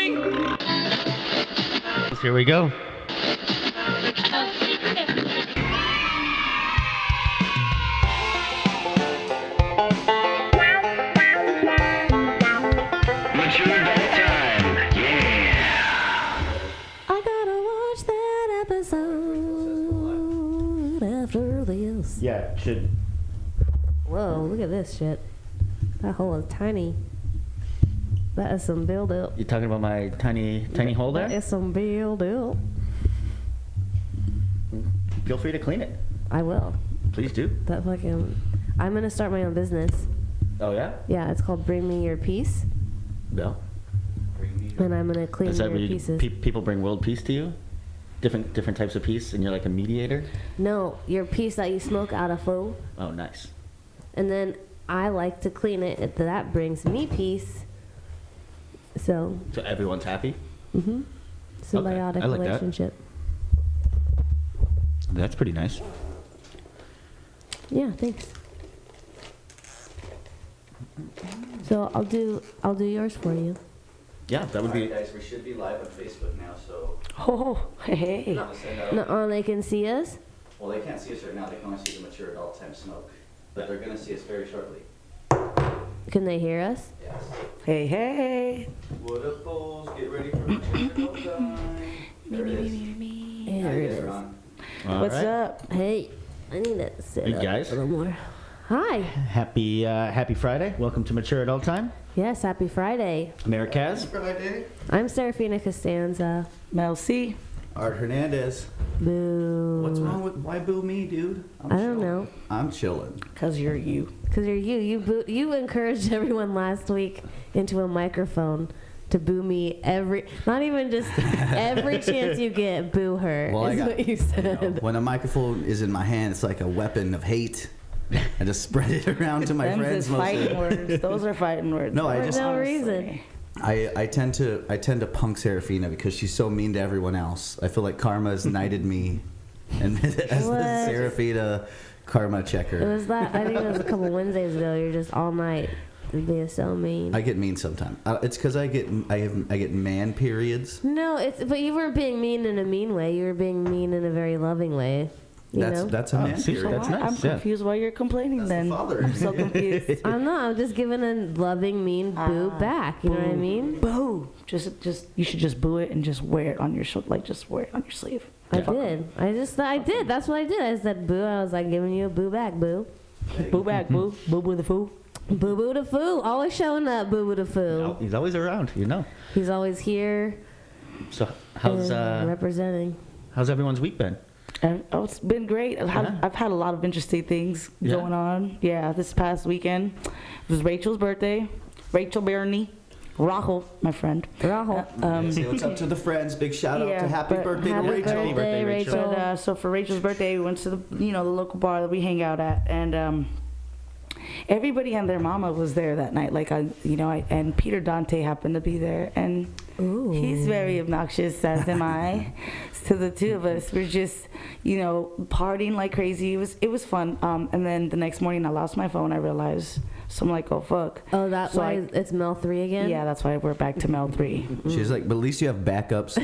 grooming? Here we go. Yeah, should. Whoa, look at this shit. That hole is tiny. That is some build up. You talking about my tiny hole there? That is some build up. Feel free to clean it. I will. Please do. That fucking. I'm gonna start my own business. Oh yeah? Yeah, it's called Bring Me Your Peace. No. And I'm gonna clean Is that your where pieces. people bring world peace to you? Different types of peace, and you're like a mediator? No, your piece that you smoke out of food. Oh, nice. And then I like to clean it. That brings me peace. So everyone's happy? Mm-hmm. Symbiotic I like relationship. That's pretty nice. Yeah, thanks. So I'll do yours for you. Yeah, that would be. Guys, we should be live on Facebook now, so. Oh, hey. No, they can see us? Well, they can't see us right now. They can only see the mature adult time smoke. But they're going to see us very shortly. Can they hear us? Yes. Hey, hey. What up, fools? Get ready for mature adult time. There it is. There it is. What's up? Hey, I need to sit Hey, up guys. a little more. Hi. Happy Friday. Welcome to Mature Adult Time. Yes, happy Friday. Americaz. Friday. I'm Serafina Costanza. Mel C. Art Hernandez. Boo. What's wrong with, why boo me, dude? I don't know. I'm chilling. Because you're you. Because you're you. You encouraged everyone last week into a microphone to boo me not even just every chance you get, boo her, Well, what you said. You know, when a microphone is in my hand, it's like a weapon of hate. I just spread it around to my Them's friends. is fighting words. Those are fighting words. No, For no reason. I tend to punk Serafina because she's so mean to everyone else. I feel like karma has knighted me, and as the Serafina karma checker. It was that. I think it was a couple Wednesdays ago. You're just all night being so mean. I get mean sometimes. It's because I get man periods. No, but you weren't being mean in a mean way. You were being mean in a very loving way. That's a man period. That's nice. I'm confused why you're complaining That's then. the father. I'm so confused. I'm not. I'm just giving a loving, mean boo back. You know what I mean? Boo. Just you should just boo it and just wear it on your just wear it on your sleeve. I did. I did. That's what I did. I said boo. I was like giving you a boo back, boo. Boo back, boo. Boo boo the foo. Boo boo the foo. Always showing up, boo boo the foo. He's always around, you know. He's always here. So how's representing? How's everyone's week been? Oh, it's been great. I've had a lot of interesting things going on. Yeah, this past weekend it was Rachel's birthday. Rachel Bernie. Rahul, my friend. Rahul. Say what's up to the friends. Big shout out to happy birthday to Rachel. Happy birthday, Rachel. But, so for Rachel's birthday, we went to the local bar that we hang out at, and everybody and their mama was there that night. And Peter Dante happened to be there, and he's very obnoxious, as am I. So the two of us were just, partying like crazy. It was fun. And then the next morning, I lost my phone. I realized. So I'm like, oh, fuck. Oh, that's so why it's Mel 3 again? Yeah, that's why we're back to Mel 3. She's like, but at least you have backups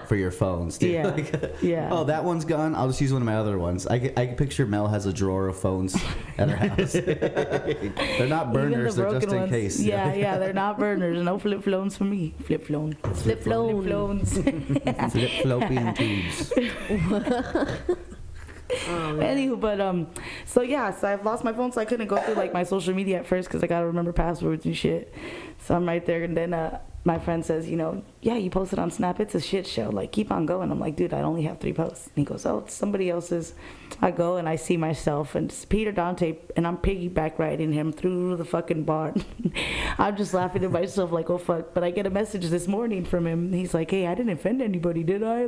for your phones. Dude. Yeah. Yeah. Oh, that one's gone. I'll just use one of my other ones. I can picture Mel has a drawer of phones at her house. They're not burners. They're just in case. Yeah, they're not burners. No flip phones for me. Flip phone. Flip phones. Flip flopping tubes. Oh, anywho, but so I've lost my phone, so I couldn't go through my social media at first because I gotta remember passwords and shit. So I'm right there, and then my friend says, you posted on Snap, it's a shit show. Keep on going. I'm like, dude, I only have 3 posts. And he goes, oh, it's somebody else's. I go and I see myself, and it's Peter Dante, and I'm piggyback riding him through the fucking bar. I'm just laughing to myself like, oh fuck. But I get a message this morning from him. He's like, hey, I didn't offend anybody, did I?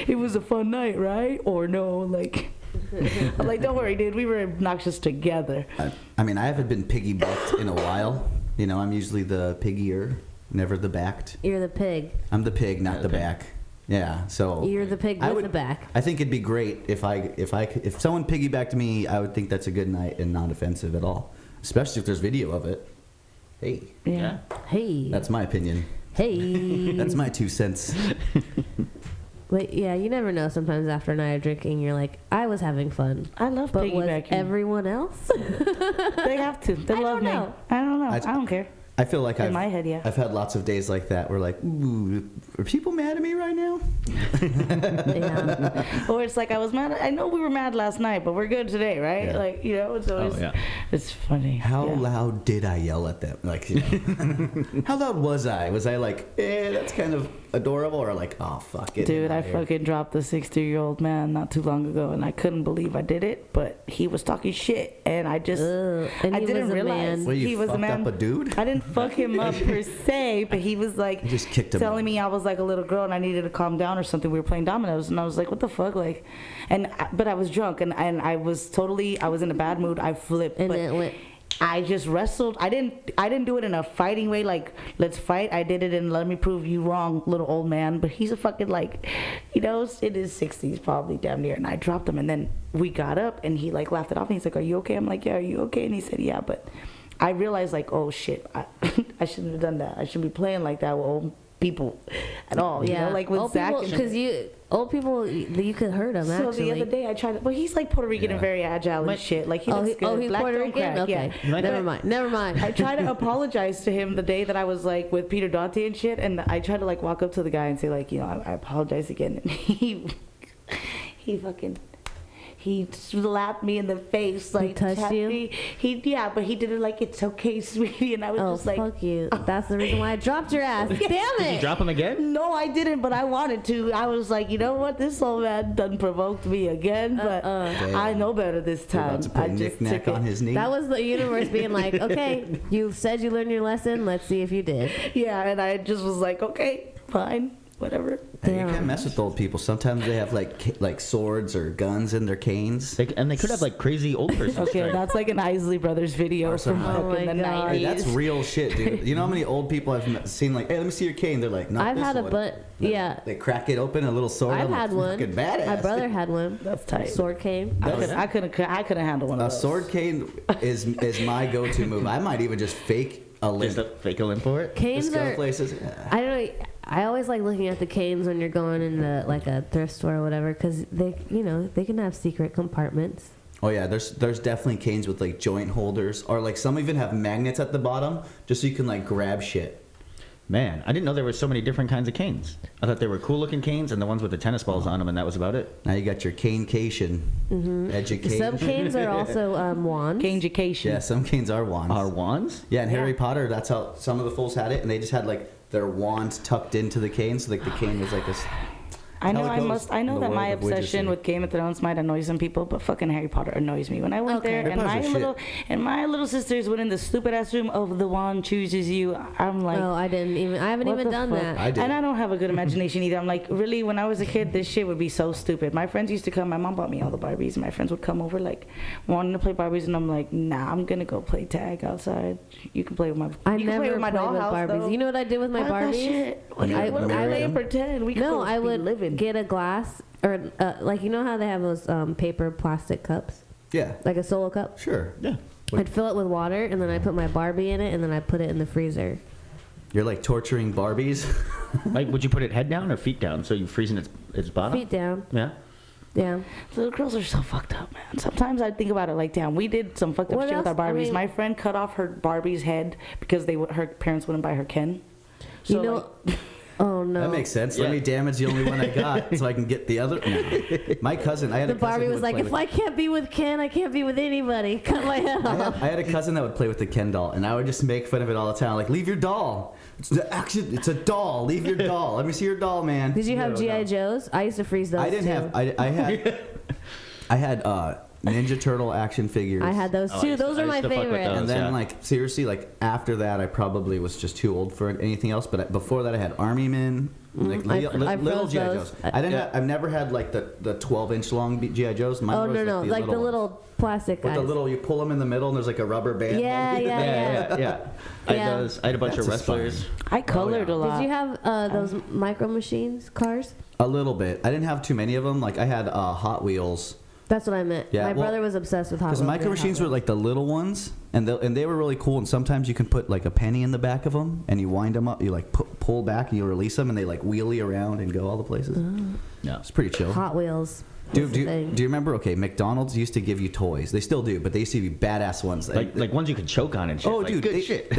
It was a fun night, right? Or no, I'm like, don't worry, dude. We were obnoxious together. I haven't been piggybacked in a while. I'm usually the piggier, never the backed. You're the pig. I'm the pig, not the back. Yeah, so you're the pig with the back. I think it'd be great if someone piggybacked me. I would think that's a good night and not offensive at all, especially if there's video of it. Hey. Yeah. Hey. That's my opinion. Hey. That's my 2 cents. But yeah, you never know. Sometimes after a night of drinking, you're like, I was having fun. I love But was piggybacking. everyone else? They have to. They I love don't me. know. I don't know. I- I don't care. I feel like In my head, yeah. I've had lots of days like that where like, ooh, are people mad at me right now? Yeah. Or it's like I was mad. I know we were mad last night, but we're good today, right? Yeah. Like, you know, it's always, it's funny. How Yeah. loud did I yell at them? Like, you know, how loud was I? Was I like, that's kind of adorable, or like, oh fuck it, Dude, I fucking dropped a 60-year-old man not too long ago, and I couldn't believe I did it. But he was talking shit, and I just, And I he didn't was a realize man. Well, you he was a fucked man. up a dude? I didn't fuck him up per se, but he was like You just kicked him. telling me I was like a little girl and I needed to calm down or something. We were playing dominoes, and I was like, "What the fuck?" Like, but I was drunk, and I was in a bad mood. I flipped, And but then it went. I just wrestled. I didn't do it in a fighting way, like let's fight. I did it in let me prove you wrong, little old man. But he's a fucking like, you know, in his 60s probably damn near. And I dropped him, and then we got up, and he like laughed it off, and he's like, "Are you okay?" I'm like, "Yeah, are you okay?" And he said, "Yeah," but I realized like, oh shit, I shouldn't have done that. I shouldn't be playing like that with old people at all. You know, like with old Zach. people, because old people, you could hurt them. So actually, the other day I tried to, well, he's like Puerto Rican and very agile and shit. Like he looks good. he's Black Puerto don't Rican. crack, Okay, yeah. never mind. I tried to apologize to him the day that I was like with Peter Dante and shit, and I tried to like walk up to the guy and say like, you know, I apologize again, and he fucking. He slapped me in the face, like touched tapped you? me. But he did it like it's okay, sweetie, and I was Oh, just like, fuck you. That's the reason why I dropped your ass. Damn Did you it. drop him again? no, I didn't, but I wanted to. I was like, you know what? This old man done provoked me again, but I know better this You're time. about to put I a just knick-knack took on it. his knee. That was the universe being like, okay, you said you learned your lesson. Let's see if you did. Yeah, and I just was like, okay, fine, whatever. Hey, you Damn. can't mess with old people. Sometimes they have like swords or guns in their canes. And they could have like crazy old person. Okay, strength. that's like an Isley Brothers video from Oh fucking my the God. 90s. Hey, that's real shit, dude. You know how many old people I've seen like, hey, let me see your cane. They're like, not I've this had a one. butt. Yeah. They crack it open, a little sword. I've I'm had like, one. fucking badass. My brother had one. That's tight. Sword cane. I couldn't handle one of A those. sword cane is my go-to move. I might even just fake a limp. Just a fake a limp for it. Canes Just go are. places. Yeah. I don't know. I always like looking at the canes when you're going into like a thrift store or whatever, because they can have secret compartments. Oh yeah, there's definitely canes with like joint holders, or like some even have magnets at the bottom, just so you can like grab shit. Man, I didn't know there were so many different kinds of canes. I thought they were cool looking canes and the ones with the tennis balls on them, and that was about it. Now you got your cane-cation education. Some canes are also wands. Cane-education. Yeah, some canes are wands. Are wands? Yeah, in Harry Potter, that's how some of the fools had it, and they just had like their wand tucked into the cane, so like the cane was like this. I know how it goes I in know the that world my of obsession witchery. with Game of Thrones might annoy some people, but fucking Harry Potter annoys me. When I went Okay. there Harry Potter's my little sisters went in the stupid ass room of the wand chooses you, I'm like, Oh, I haven't what even the done fuck? that. I did. And I don't have a good imagination either. I'm like, really, when I was a kid, this shit would be so stupid. My friends used to come. My mom bought me all the Barbies. And my friends would come over, like, wanting to play Barbies, and I'm like, nah, I'm gonna go play tag outside. You can play with my. I you can never play with my played with dollhouse, Barbies. though. You know what I did with my I love that Barbies? shit. What I- do we I play would- and pretend? We No, could I be would living. get a glass or like you know how they have those paper plastic cups, Yeah, like a Solo cup. sure. Yeah. I'd fill it with water and then I put my Barbie in it and then I put it in the freezer. You're like torturing Barbies. Like, would you put it head down or feet down so you're freezing its bottom? Feet down. Yeah. Yeah. Little girls are so fucked up, man. Sometimes I think about it like, damn, we did some fucked up What shit with our else? I Barbies. mean- My friend cut off her Barbie's head because her parents wouldn't buy her Ken. So, You know. like, Oh no. That makes sense. Yeah. Let me damage the only one I got so I can get the other. No. My cousin, I had The a cousin Barbie who was would like, play if with- I can't be with Ken, I can't be with anybody. Cut my head off. I had a cousin that would play with the Ken doll, and I would just make fun of it all the time. Like, leave your doll. It's a doll. Leave your doll. Let me see your doll, man. Did you have No, GI no. Joes? I used to freeze those. I didn't too. have. I had Ninja Turtle action figures. I had those Oh, I too. used to- Those I are my used to fuck with favorite. those. And then, Yeah. like, seriously, like, after that, I probably was just too old for anything else. But before that, I had Army Men, like, I little froze G.I. those. Joes. I've never had, like, the 12-inch long G.I. Joes. Mine Oh was no, these like the ones. little plastic With guys. the little, you pull them in the middle, and there's, like, a rubber band. Yeah, Yeah. I Yeah. had those. I had a bunch That's of a spine. wrestlers. I colored yeah. a lot. Did you have those micro machines cars? A little bit. I didn't have too many of them. Like, I had Hot Wheels. That's what I meant. Yeah, My well, brother was obsessed with Hot Because Wheels. micro Yeah, machines Hot were like the little ones, and they were really cool. And sometimes you can put like a penny in the back of them, and you wind them up. You like pull back, and you release them, and they like wheelie around and go all the places. Yeah. It's pretty chill. Wheels. Hot Wheels. Dude, was do the thing. you remember? Okay, McDonald's used to give you toys. They still do, but they used to be badass ones. Like ones you could choke on and shit. Oh, like, dude, good shit.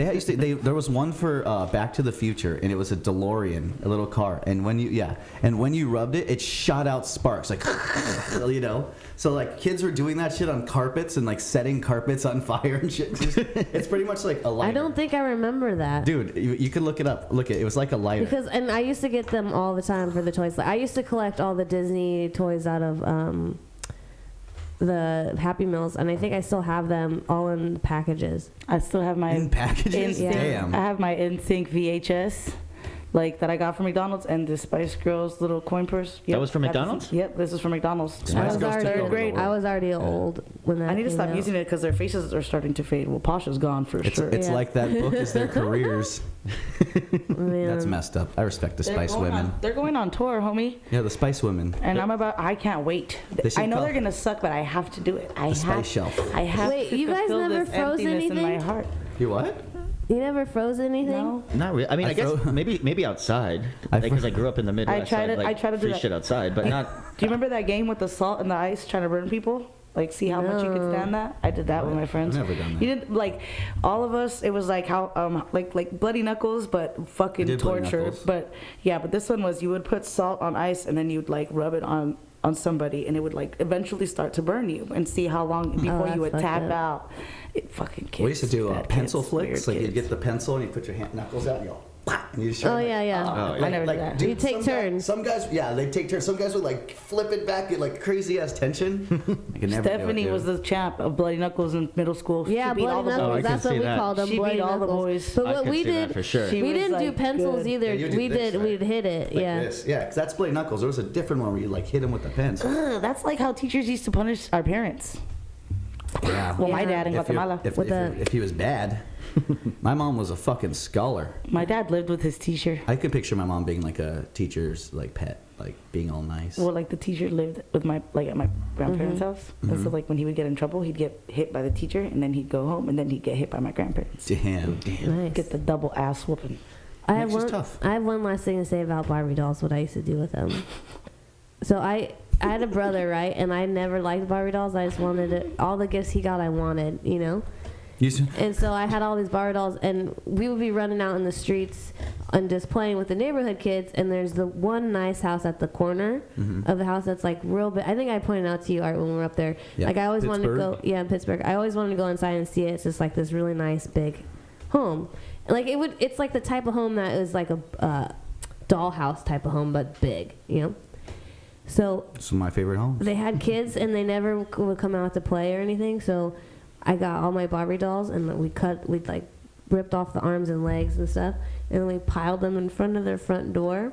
There was one for Back to the Future, and it was a DeLorean, a little car. And when you rubbed it, it shot out sparks, like you know. So like kids were doing that shit on carpets and like setting carpets on fire and shit. It's pretty much like a lighter. I don't think I remember that. Dude, you can look it up. It was like a lighter. And I used to get them all the time for the toys. Like, I used to collect all the Disney toys out of the Happy Meals, and I think I still have them all in packages. I still have my In packages? Yeah. Damn. I have my NSYNC VHS, like that I got from McDonald's, and the Spice Girls little coin purse. That was from got this- McDonald's? Yep, this is from McDonald's. Spice Girls took over the world. I was already old when that I need to came stop out. using it because their faces are starting to fade. Well, Pasha's gone for sure. It's Yeah. like that book is their careers. Man. That's messed up. I respect the Spice Women. They're going on tour, homie. Yeah, the Spice Women. And I can't wait. They should I know call- they're gonna suck, but I have to do it. The Spice Shelf. I have Wait, to you guys fulfill never this froze emptiness in my anything? heart. You what? You never froze anything? No. Not really. I mean, I I guess fro- maybe outside. I Because fro- I grew up in the Midwest. try to- so I'd, I try to do free that. shit outside, but not. Do you remember that game with the salt and the ice trying to burn people? Like, see how much you could No. stand that? I did that with my friends. I've never done that. You did like all of us. It was like how like bloody knuckles, but fucking did Bloody torture. Knuckles. But yeah, but this one was you would put salt on ice and then you'd like rub it on somebody, and it would like eventually start to burn you, and see how long before that's you would fucked tap up. out. It fucking kids. We used to do bad pencil kids, flicks. weird Like you'd kids. get the pencil and you put your knuckles out and you go, "Wah!" and you just Oh, yeah, yeah. Oh, yeah. I never did that. dude, You take some turns. some guys, yeah, they take turns. Some guys would like flip it back at like crazy ass tension. I could never Stephanie do it, was the champ of bloody knuckles in middle school. Yeah, she beat all bloody the Oh, I knuckles. can That's what see we that. called them. She bloody beat all the knuckles. boys. But I what can we see that did, for sure. She we was, didn't do like, pencils good. either. Yeah, you did we this, did. right? We'd hit it. like Yeah. this. Yeah, because that's bloody knuckles. There was a different one where you like hit him with the pens. That's like how teachers used to punish our parents. Yeah. Well, my Yeah. dad in If, you're- Guatemala. if, With if, the- if he was bad, my mom was a fucking scholar. My dad lived with his teacher. I could picture my mom being like a teacher's like pet, like being all nice. Well, like the teacher lived with my at my grandparents' house, and Mm-hmm. so like when he would get in trouble, he'd get hit by the teacher, and then he'd go home, and then he'd get hit by my grandparents. Damn. Nice. Get the double ass whooping. I have Makes us one. tough. I have one last thing to say about Barbie dolls. What I used to do with them. So I had a brother, right, and I never liked Barbie dolls. I just wanted it. All the gifts he got, I wanted, you know. And so I had all these Barbie dolls, and we would be running out in the streets and just playing with the neighborhood kids. And there's the one nice house at the corner of the house that's like real big. I think I pointed out to you, Art, when we were up there. Yeah. Like I always wanted to Pittsburgh? go. Yeah, in Pittsburgh. I always wanted to go inside and see it. It's just like this really nice big home. Like it would. It's like the type of home that is like a dollhouse type of home, but big. You know. So Some of my favorite homes. they had kids and they never would come out to play or anything. So I got all my Barbie dolls and we'd like ripped off the arms and legs and stuff, and we piled them in front of their front door.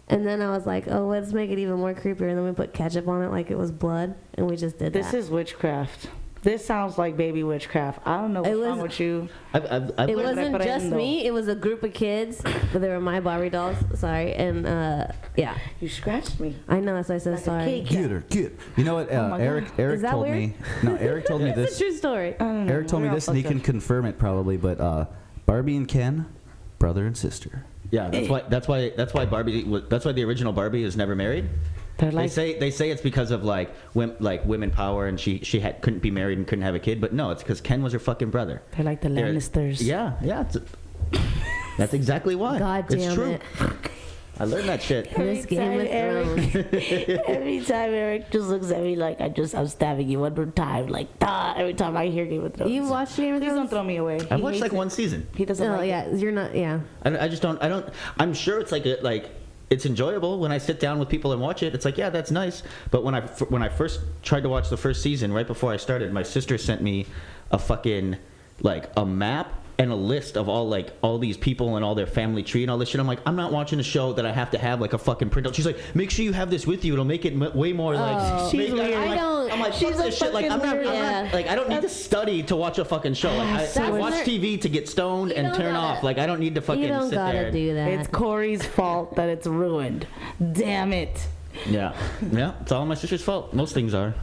And then I was like, oh, let's make it even more creepier. And then we put ketchup on it like it was blood, and we just did This that. is witchcraft. This sounds like baby witchcraft. I don't know what's wrong with you. I've It learned- wasn't But I just know. me. It was a group of kids, but they were my Barbie dolls. Sorry, and yeah, You scratched me. I know. So I said Like a sorry. cake. Get her, get. You know what? my Eric God. Eric Is that told weird? me. No, Eric told me It's a this. true story. I don't know. Eric told me We're all this, and he fucked can up. confirm it probably. But Barbie and Ken, brother and sister. Yeah, that's why the original Barbie is never married. They're like, They say it's because of like women power, and she couldn't be married and couldn't have a kid. But no, it's because Ken was her fucking brother. they're like the They're- Lannisters. Yeah. That's exactly why. God it's damn true. it. I learned that shit. This Game of Thrones. Every time Eric just looks at me like I'm stabbing you one more time, like every time I hear Game of Thrones. You watched Game of Please don't Thrones? throw me away. I've He watched hates like it. one season. He doesn't Oh like yeah, it. you're not. Yeah. I just don't. I'm sure it's it's enjoyable when I sit down with people and watch it. It's like, yeah, that's nice. But when I first tried to watch the first season, right before I started, my sister sent me a fucking like a map and a list of all these people and all their family tree and all this shit. I'm like, I'm not watching a show that I have to have like a fucking printout. She's like, make sure you have this with you. It'll make it way more like. Oh. She's weird. I don't- I'm like, she's fuck a this shit. Like, I'm fucking not, weird. Yeah. like, I don't need to study to watch a fucking show. Like, I That's watch where- TV to get stoned You and don't turn gotta- off. Like, I don't need to fucking You don't sit gotta there. do that. It's Corey's fault that it's ruined. Damn it. Yeah, it's all my sister's fault. Most things are.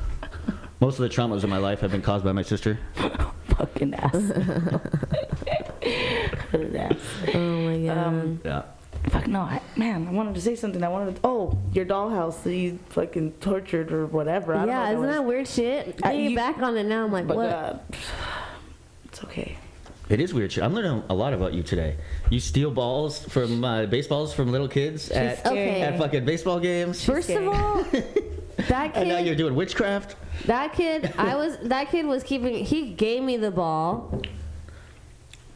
Most of the traumas in my life have been caused by my sister. Fucking ass. Oh my god. Yeah. Fuck no, I wanted to say something. Your dollhouse that you fucking tortured or whatever. I don't know Yeah, what isn't it that was. weird shit? Thinking back on it now, I'm like, But what? it's okay. It is weird shit. I'm learning a lot about you today. You steal balls from baseballs from little kids at fucking baseball games. First of all, that And now kid, you're doing witchcraft. that kid was keeping. He gave me the ball.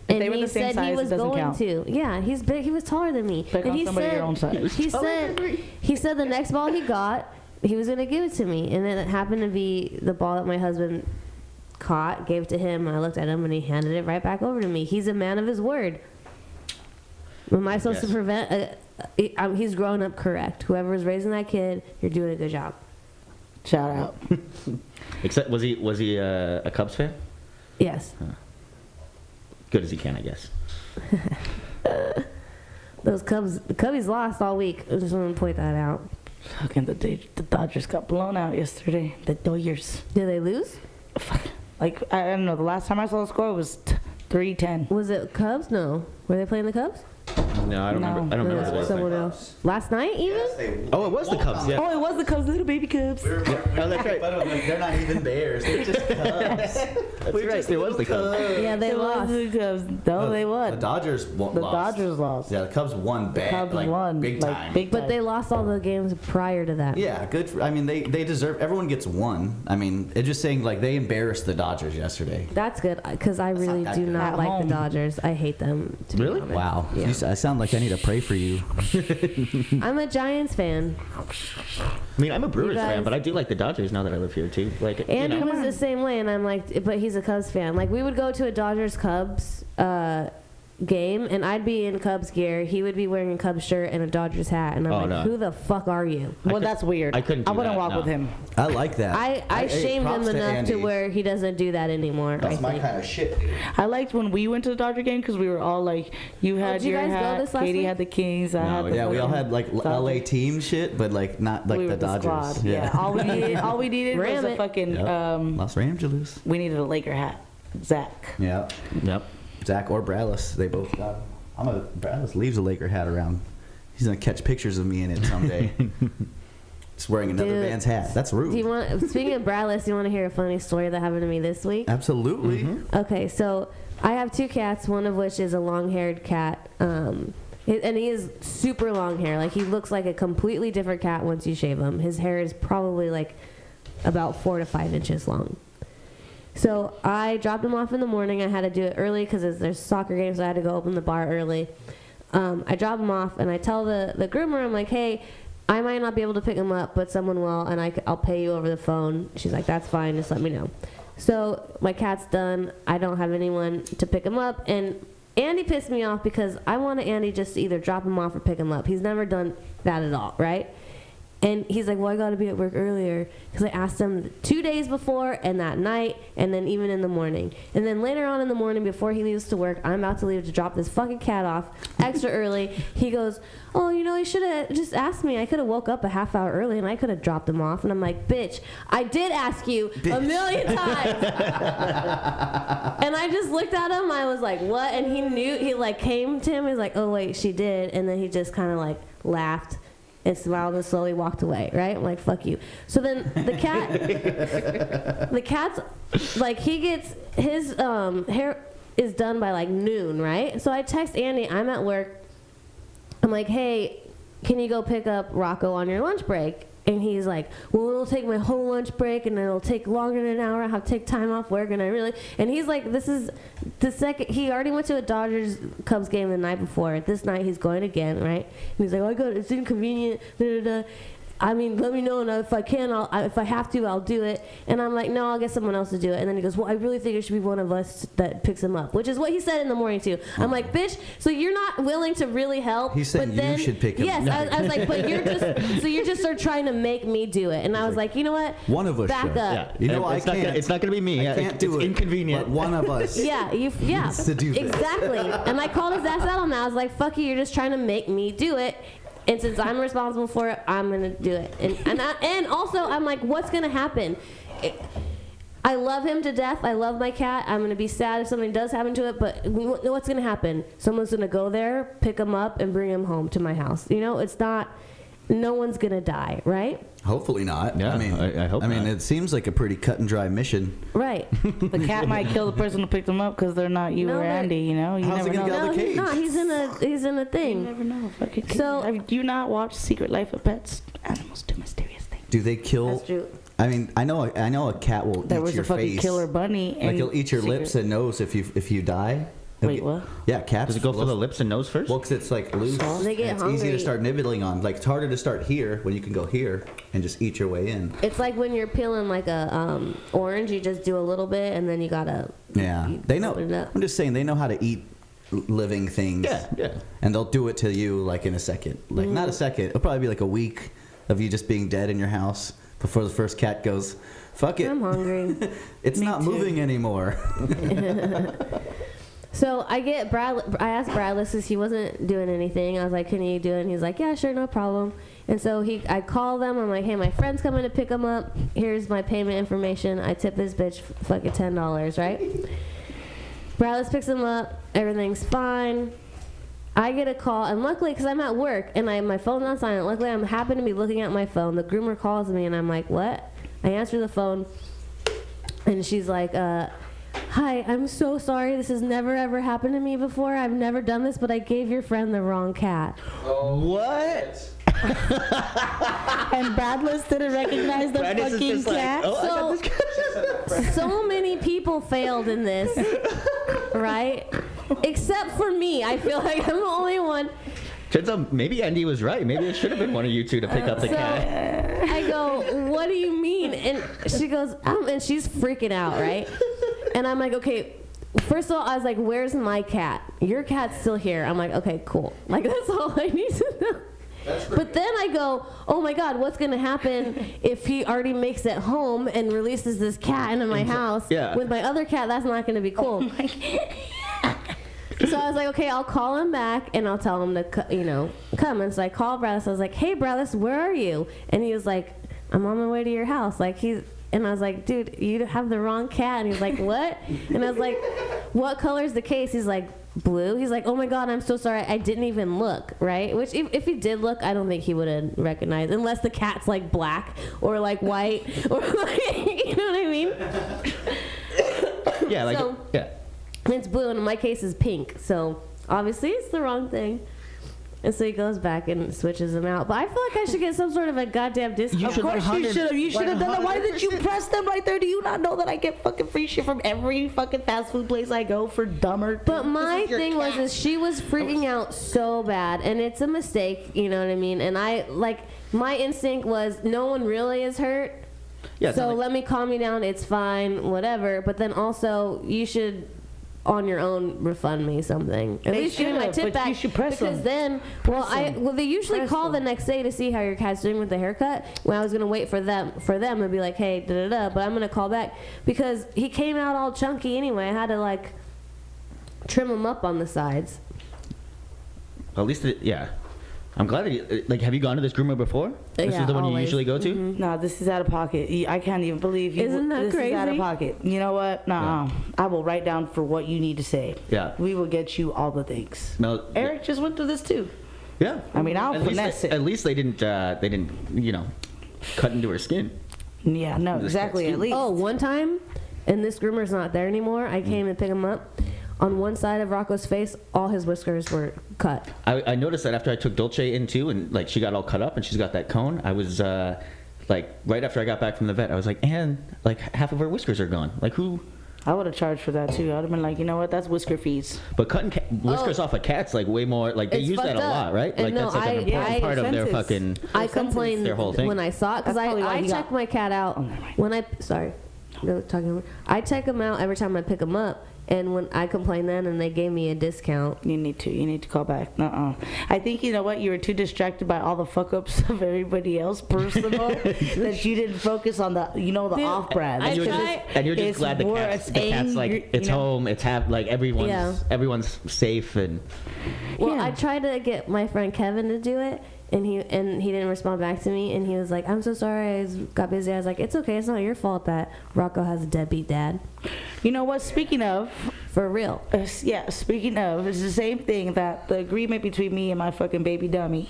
And they were he the same said he size, was it doesn't going count. to. Yeah, he's big. He was taller than me. Pick and on he somebody said, your own size. he said the next ball he got, he was gonna give it to me, and then it happened to be the ball that my husband caught, gave to him, and I looked at him, and he handed it right back over to me. He's a man of his word. Am I supposed to prevent? He's grown up correct. Whoever was raising that kid, you're doing a good job. Shout out. Except was he a Cubs fan? Yes. Good as he can, I guess. Those Cubbies lost all week. I just want to point that out. Fucking the Dodgers got blown out yesterday. The Dodgers. Did they lose? Fuck. Like, I don't know. The last time I saw the score was 3-10. Was it Cubs? No. Were they playing the Cubs? No, I don't No. remember. I don't No, remember. it was someone else. Last night, even? Oh, it was the Cubs. Yeah. Oh, it was the Cubs, little baby Cubs. Oh, that's right. But they're not even Bears. They're just Cubs. That's right. It was the Cubs. Yeah, they It was lost. the Cubs. No, they The won. Dodgers lost. The Dodgers lost. Yeah, the Cubs won bad. Cubs like, won. big like, time. big But time. they lost all the games prior to that. Yeah, good. I mean, they deserve. Everyone gets one. I mean, it's just saying like they embarrassed the Dodgers yesterday. That's good, because I really not that do good. not At like home. the Dodgers. I hate them. To be Really? honest. Wow. Yeah. I sound like I need to pray for you. I'm a Giants fan. I mean, I'm a Brewers guys- fan, but I do like the Dodgers now that I live here too. Like, Andy you know. was the same way, and I'm like, but he's a Cubs fan. Like, we would go to a Dodgers Cubs game, and I'd be in Cubs gear. He would be wearing a Cubs shirt and a Dodgers hat, and I'm Oh, like, no. who the fuck are you? Well, could- that's weird. I couldn't do I wouldn't that, walk no. with him. I like that. I Hey, shamed him props to enough to Andy. where he doesn't do that anymore. I That's my think. kind of shit, dude. I liked when we went to the Dodger game because we were all like, you had did you your guys go hat, this last Katie week? had the Kings, I No, had the Yeah, we all had like Dodgers. LA team shit, but like not like we the were Dodgers. squad. Yeah. all we needed was Ram a it. fucking Yep. Los Angeles. we needed a Laker hat. Zach. Yeah. Yep. Zach or Bradless, they both got. Bradless leaves a Laker hat around. He's gonna catch pictures of me in it someday. Just wearing another Dude, man's hat. That's rude. Do you want? Speaking of Bradless, you want to hear a funny story that happened to me this week? Absolutely. Okay, so I have two cats, one of which is a long-haired cat, and he is super long hair. Like, he looks like a completely different cat once you shave him. His hair is probably like about 4 to 5 inches long. So I dropped him off in the morning. I had to do it early because there's soccer games, so I had to go open the bar early. I drop him off, and I tell the groomer, I'm like, hey, I might not be able to pick him up, but someone will, and I'll pay you over the phone. She's like, that's fine, just let me know. So my cat's done. I don't have anyone to pick him up, and Andy pissed me off because I wanted Andy just to either drop him off or pick him up. He's never done that at all, right? And he's like, well, I got to be at work earlier because I asked him 2 days before and that night and then even in the morning. And then later on in the morning before he leaves to work, I'm about to leave to drop this fucking cat off extra early. He goes, oh, you should have just asked me. I could have woke up a half hour early and I could have dropped him off. And I'm like, bitch, I did ask you a million times. And I just looked at him. I was like, what? And he knew. He like came to him. He's like, oh, wait, she did. And then he just kind of like laughed and smiled and slowly walked away, right? I'm like, fuck you. So then the cat's like, he gets his hair is done by like noon, right? So I text Andy, I'm at work. I'm like, hey, can you go pick up Rocco on your lunch break? And he's like, well, it'll take my whole lunch break, and it'll take longer than an hour. I have to take time off work, and he's like, this is the second. He already went to a Dodgers Cubs game the night before. This night he's going again, right? And he's like, it's inconvenient. Da, da, da. I mean, let me know, and if I can, if I have to, I'll do it. And I'm like, no, I'll get someone else to do it. And then he goes, well, I really think it should be one of us that picks him up, which is what he said in the morning too. I'm like, bitch, so you're not willing to really help. He's saying but then, you should pick him yes, up. I was like, but you're just sort of trying to make me do it. And I was like, you know what? One of us back should. up. Yeah. You know, it's I not can't. Gonna, it's not going to be me. I can't do it's it. inconvenient. But one of us. Yeah, needs to do this. exactly. And I called his ass out on that. I was like, fuck you, you're just trying to make me do it. And since I'm responsible for it, I'm gonna do it. And also, I'm like, what's gonna happen? I love him to death. I love my cat. I'm going to be sad if something does happen to it, but what's going to happen? Someone's going to go there, pick him up, and bring him home to my house. You know, it's not, no one's going to die, right? Hopefully not. Yeah, I hope not. it seems like a pretty cut and dry mission. Right. The cat might kill the person who picked them up because they're not you or Andy, you know? You How's never it gonna know. get out of the He's cage? not. He's in a You thing. never know. Fucking So- do you not watch Secret Life of Pets? Animals do mysterious things. Do they kill? That's true. I mean, I know a cat will There eat was your a fucking face. killer bunny. Like he'll eat your lips and nose if you die. Wait, what? Yeah, cats. Does it go for the lips and nose first? Well, 'cause it's like loose. They get and it's easy hungry. to start nibbling on. Like it's harder to start here when you can go here and just eat your way in. It's like when you're peeling like a orange, you just do a little bit, and then you gotta. Yeah, you they know. open it up. I'm just saying they know how to eat living things. Yeah. And they'll do it to you like in a second. Like not a second. It'll probably be like a week of you just being dead in your house before the first cat goes, "Fuck it, I'm hungry. it's not too. moving anymore." So I asked Bradley since he wasn't doing anything. I was like, "Can you do it?" And he's like, "Yeah, sure, no problem." And so I call them. I'm like, "Hey, my friend's coming to pick him up. Here's my payment information. I tip this bitch fucking $10, right?" Bradley picks him up. Everything's fine. I get a call, and luckily, because I'm at work and my phone's on silent, luckily I happen to be looking at my phone. The groomer calls me, and I'm like, "What?" I answer the phone, and she's like, "Hi, I'm so sorry. This has never ever happened to me before. I've never done this, but I gave your friend the wrong cat." What? And Bradley didn't recognize the Brandis is fucking just like, cat. "Oh, I got this cat." So many people failed in this, right? Except for me. I feel like I'm the only one. Turns out maybe Andy was right. Maybe it should have been one of you two to pick up the So cat. I go, "What do you mean?" And she goes, and she's freaking out, right? And I'm like, "Okay." First of all, I was like, "Where's my cat? Your cat's still here." I'm like, "Okay, cool." Like, that's all I need to know. But then I go, "Oh my God, what's going to happen if he already makes it home and releases this cat into my house yeah. with my other cat? That's not going to be cool." So I was like, "Okay, I'll call him back and I'll tell him to, come." And so I called Bradley. I was like, "Hey, Bradley, where are you?" And he was like, "I'm on my way to your house." And I was like, "Dude, you have the wrong cat." And he's like, "What?" And I was like, "What color's the case?" He's like, "Blue." He's like, "Oh my God, I'm so sorry. I didn't even look," right? Which if he did look, I don't think he would have recognized, unless the cat's like black or like white or like, you know what I mean? Yeah, like So- yeah. It's blue, and in my case is pink. So obviously it's the wrong thing. And so he goes back and switches them out. But I feel like I should get some sort of a goddamn discount. You should Of course you 100 should have. You should have done that. Why didn't you 100%. press them right there? Do you not know that I get fucking free shit from every fucking fast food place I go for dumber? But things? my This is your thing was cat. is she was freaking out so bad, and it's a mistake, you know what I mean? And my instinct was no one really is hurt. Yeah, it's So not like- let me calm you down. It's fine, whatever. But then also you should on your own refund me something. At They least give me my should've, tip but back. you should press because them. then they usually Press call them. the next day to see how your cat's doing with the haircut. When I was gonna wait for them and be like, "Hey, da da da," but I'm gonna call back because he came out all chunky anyway. I had to like trim him up on the sides. At least, yeah. I'm glad that have you gone to this groomer before? This Yeah, is the one you always. usually go to? No, this is out of pocket. I can't even believe you. Isn't that this is out of crazy? pocket. You know what? Nah, I will write down for what you need to say. Yeah. We will get you all the things. No, Eric just went through this too. yeah. I mean, I'll At least finesse it. At least they didn't, cut into her skin. Yeah, no, This exactly. cat's At least. Oh, one time, and this groomer's not there anymore. I came to pick him up. On one side of Rocco's face, all his whiskers were cut. I noticed that after I took Dolce in too, and like she got all cut up and she's got that cone. I was right after I got back from the vet, I was like, and like half of her whiskers are gone. Like who? I would have charged for that too. I'd have been like, you know what? That's whisker fees. But cutting whiskers off of cats like way more. Like they It's use that fucked a up. lot, right? And Like no, that's like an I- important I- part of their Fences. fucking. I Fences. complained Their whole thing. when I saw it because That's probably why I he check got- my cat out Oh, never mind. when I sorry, no, talking over. I check him out every time I pick him up, and when I complain then, and they gave me a discount. You need to call back. I think you know what? You were too distracted by all the fuck ups of everybody else personal that you didn't focus on the Dude, off brand. I And you're try- just It's glad the worse. cat's like Angry, it's you know? home, it's like everyone's Yeah. everyone's safe and Well, Yeah. I tried to get my friend Kevin to do it, And he didn't respond back to me, and he was like, I'm so sorry, I got busy. I was like, it's okay, it's not your fault that Rocco has a deadbeat dad. You know what? Speaking of, for real. Speaking of, it's the same thing that the agreement between me and my fucking baby dummy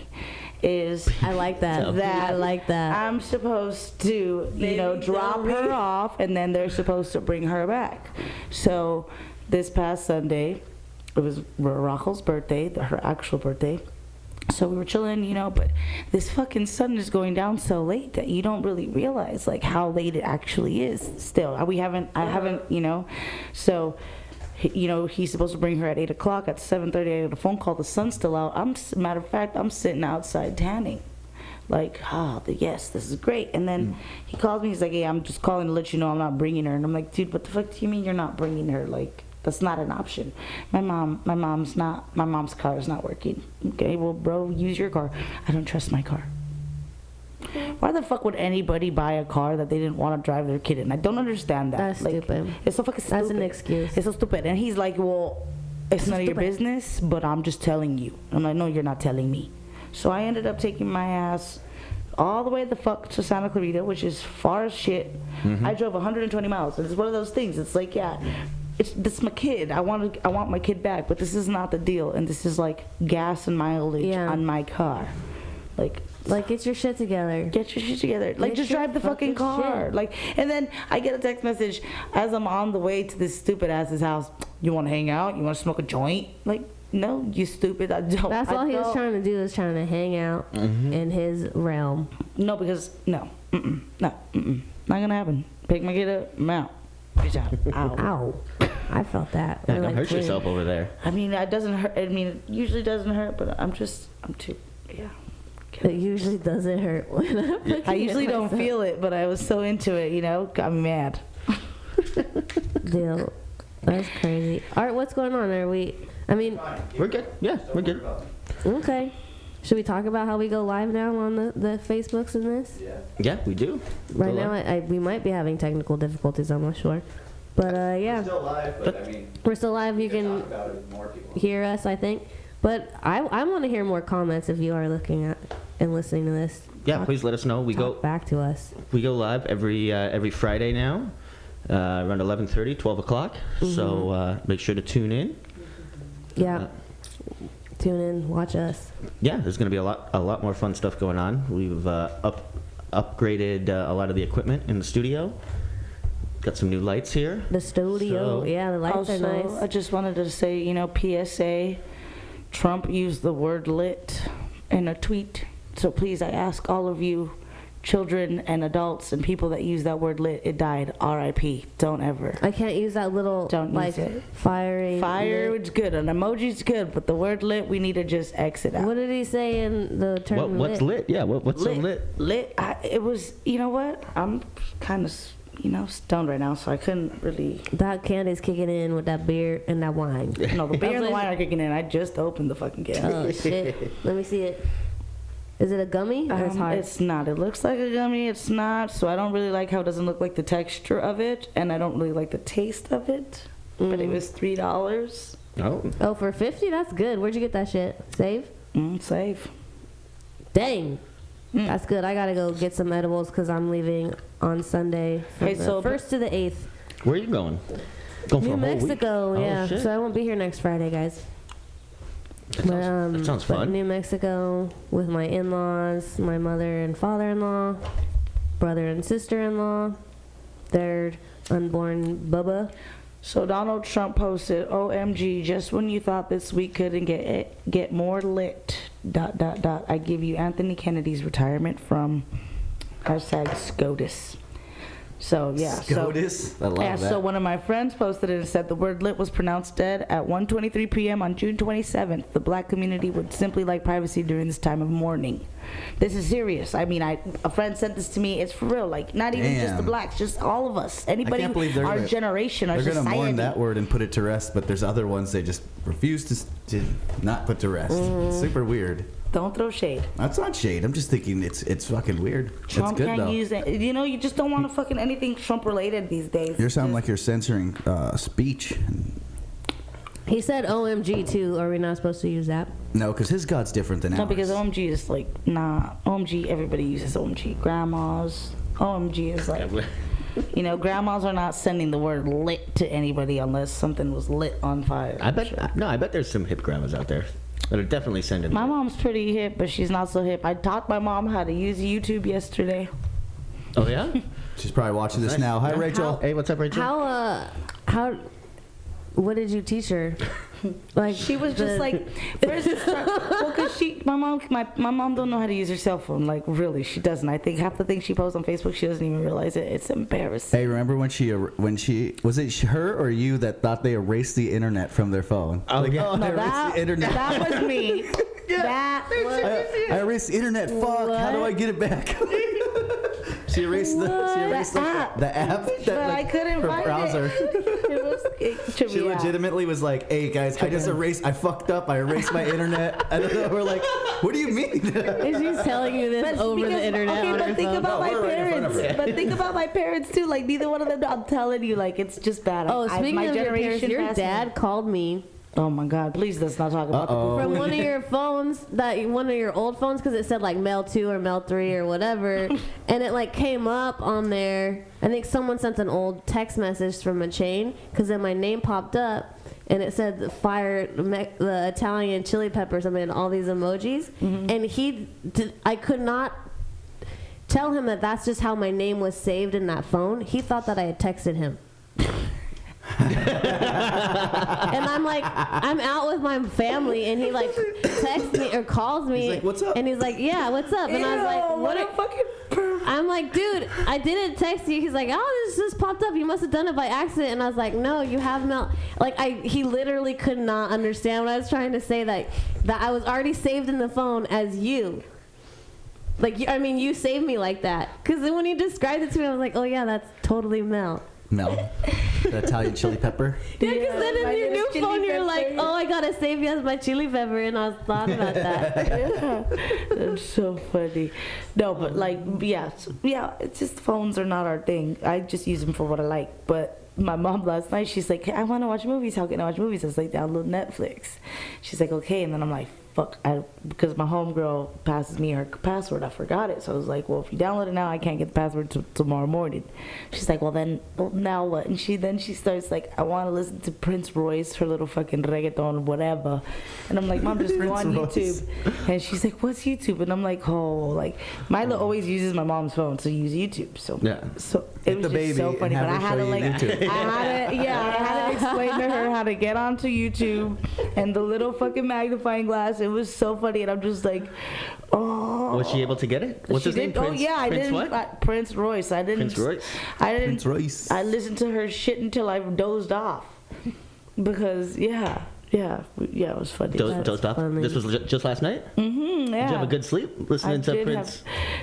is. I like that. I like that. I'm supposed to, drop her off, and then they're supposed to bring her back. So this past Sunday, it was Rocco's birthday, her actual birthday. So we were chilling, but this fucking sun is going down so late that you don't really realize like how late it actually is. Still, I haven't, So, he's supposed to bring her at 8 o'clock. At 7:30, I get a phone call. The sun's still out. Matter of fact, I'm sitting outside tanning. Like, yes, this is great. And then he calls me. He's like, hey, I'm just calling to let you know I'm not bringing her. And I'm like, dude, what the fuck do you mean you're not bringing her? Like, that's not an option. My mom's car is not working. Okay, well, bro, use your car. I don't trust my car. Why the fuck would anybody buy a car that they didn't want to drive their kid in? I don't understand that. That's stupid. It's so fucking stupid. That's an excuse. It's so stupid. And he's like, well, it's none of your business, but I'm just telling you. I'm like, no, you're not telling me. So I ended up taking my ass all the way the fuck to Santa Clarita, which is far as shit. I drove 120 miles. And it's one of those things. It's like, this my kid. I want my kid back, but this is not the deal. And this is like gas and mileage on my car. Like get your shit together. Get your shit together. Like just drive the fucking car. Shit. Like, and then I get a text message as I'm on the way to this stupid ass's house. You want to hang out? You want to smoke a joint? Like, no, you stupid. I don't. That's all he was trying to do, is trying to hang out in his realm. No, because not gonna happen. Pick my kid up, I'm out. Bitch out. Ow. I felt that. Yeah, don't hurt yourself over there. I mean, it doesn't hurt. I mean, it usually doesn't hurt, but I'm too. It usually doesn't hurt. I usually don't feel it, but I was so into it, got me mad. Deal. That's crazy. All right, what's going on? We're good. Yeah, we're good. Okay. Should we talk about how we go live now on the Facebooks and this? Yeah, we do. Right now, we might be having technical difficulties. I'm not sure. But, yeah. We're still live, but we're still live. You can hear us, I think. But I want to hear more comments if you are looking at and listening to this. Yeah, please let us know. We go back to us. We go live every Friday now, around 11:30, 12 o'clock. So make sure to tune in. Yeah. Tune in, watch us. Yeah, there's going to be a lot more fun stuff going on. We've upgraded a lot of the equipment in the studio. Got some new lights here. The studio, the lights also, are nice. I just wanted to say, PSA, Trump used the word lit in a tweet. So please, I ask all of you, children and adults and people that use that word lit, it died. R.I.P. Don't ever. I can't use that little, use it. Fire, it's good. An emoji's good, but the word lit, we need to just exit out. What did he say in the term what's lit? Yeah, what's lit? So lit? Lit, it was, you know what? I'm kind of, stoned right now, so I couldn't really. That candy's kicking in with that beer and that wine. No, the beer and the wine are kicking in. I just opened the fucking can. Oh, shit. Let me see it. Is it a gummy or it's hard? It's not. It looks like a gummy. It's not. So I don't really like how it doesn't look like the texture of it, and I don't really like the taste of it. But it was $3. Oh, for $50? That's good. Where'd you get that shit? Save? Save. Dang. That's good. I gotta go get some edibles because I'm leaving on Sunday from the 1st to the 8th. Where are you going? Going New for a whole Mexico, week? yeah. Oh, shit. So I won't be here next Friday, guys. That sounds fun. New Mexico with my in-laws, my mother and father-in-law, brother and sister-in-law, their unborn Bubba. So Donald Trump posted, OMG, just when you thought this week couldn't get more lit, ... I give you Anthony Kennedy's retirement from #SCOTUS. So, yeah. SCOTUS? I love that. So one of my friends posted it and said the word lit was pronounced dead at 1:23 p.m. on June 27th. The black community would simply like privacy during this time of mourning. This is serious. I mean, a friend sent this to me. It's for real. Like, not even just the blacks, just all of us. Anybody, our generation, our society. They're going to mourn that word and put it to rest, but there's other ones they just refuse to not put to rest. It's super weird. Don't throw shade. That's not shade. I'm just thinking it's fucking weird. Trump good, can't though. use it. You just don't want to fucking anything Trump related these days. You sound like you're censoring speech. He said OMG too. Are we not supposed to use that? No, because his God's different than ours. No, because OMG is like, nah. OMG, everybody uses OMG. Grandmas. OMG is like, you know, grandmas are not sending the word lit to anybody unless something was lit on fire. I bet there's some hip grandmas out there that are definitely sending. My mom's pretty hip, but she's not so hip. I taught my mom how to use YouTube yesterday. Oh yeah. She's probably watching this now. Hi, Rachel. Hey, what's up, Rachel? How what did you teach her? Like She was just like, first, well, cause my mom don't know how to use her cell phone. Like really, she doesn't. I think half the things she posts on Facebook, she doesn't even realize it. It's embarrassing. Hey, remember when she was it her or you that thought they erased the internet from their phone? Oh yeah. I erased the internet. That was me. That was I erased the internet. Fuck. How do I get it back? She erased the app. That, but I couldn't her find browser. She legitimately was like, "Hey guys, I fucked up. I erased my internet." And we're like, "What do you mean?" And she's telling you this over the internet. Okay, on but her think phone. about my we're right in front of parents. her. But think about my parents too. Like neither one of them. I'm telling you, like it's just bad. Oh, speaking my of your parents, generation your passed dad me. called me Oh my God! Please let's not talk about from one of your phones, one of your old phones, because it said like Mel 2 or Mel 3 or whatever, and it like came up on there. I think someone sent an old text message from a chain, because then my name popped up, and it said the Italian chili peppers, I mean all these emojis, and I could not tell him that that's just how my name was saved in that phone. He thought that I had texted him. And I'm like, I'm out with my family, and he like texts me or calls me. He's like, "What's up?" And he's like, "Yeah, what's up?" And I was like, what a fucking perv. I'm like, dude, I didn't text you. He's like, oh, this just popped up. You must have done it by accident. And I was like, no, you have Mel. Like, he literally could not understand what I was trying to say. That I was already saved in the phone as you. Like, I mean, you saved me like that. Because then when he described it to me, I was like, oh yeah, that's totally Mel. Mel, the Italian chili pepper. Yeah, because then my in your little new chili phone, you're like, pepper. oh, I gotta save you as my chili pepper, and I was thought about that. Yeah, that's so funny. No, but like, yeah, it's just phones are not our thing. I just use them for what I like. But my mom last night, she's like, I want to watch movies. How can I watch movies? I was like, download Netflix. She's like, okay. And then I'm like, fuck, because my homegirl passes me her password. I forgot it. So I was like, well, if you download it now, I can't get the password till tomorrow morning. She's like, well, now what? And then she starts like, I want to listen to Prince Royce, her little fucking reggaeton, whatever. And I'm like, Mom, just go on YouTube. And she's like, what's YouTube? And I'm like, oh, like, Milo always uses my mom's phone to use YouTube. So Yeah. So it was just so funny. But I had to like, I had to explain to her how to get onto YouTube and the little fucking magnifying glass. It was so funny, and I'm just like, oh. Was she able to get it? What's his name? Oh yeah, I Prince didn't. what? Prince Royce. I didn't. Prince Royce. I didn't. Prince Royce. I listened to her shit until I dozed off, because yeah, it was funny. Dozed off. funny. This was just last night. Yeah. Did you have a good sleep listening I to did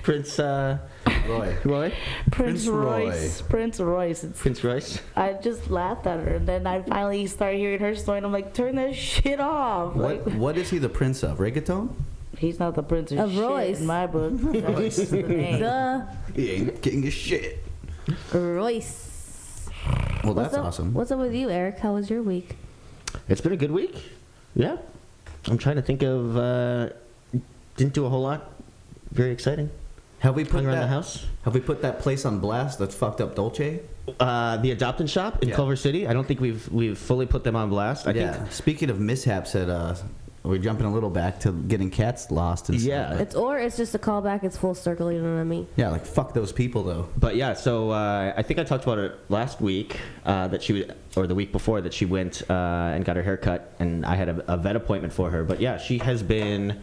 Prince Roy. Prince Royce. Prince Royce. Prince Royce. I just laughed at her, and then I finally started hearing her story, and I'm like, turn that shit off. Like, What is he the prince of? Reggaeton? he's not the prince of shit Royce. in my book. That's just the name. Duh. He ain't king of shit. Royce. Well, that's What's up? awesome. What's up with you, Eric? How was your week? It's been a good week. Yeah. I'm trying to think of. Didn't do a whole lot. Very exciting. Have we put Hung around that the house. Have we put that place on blast? That's fucked up Dolce. The Adoption Shop in Yeah. Culver City. I don't think we've fully put them on blast. I think. Speaking of mishaps, we're jumping a little back to getting cats lost and Yeah. stuff. It's just a callback. It's full circle. You know what I mean? Yeah, like fuck those people though. But yeah, so I think I talked about it last week or the week before that she went and got her hair cut, and I had a vet appointment for her. But yeah, she has been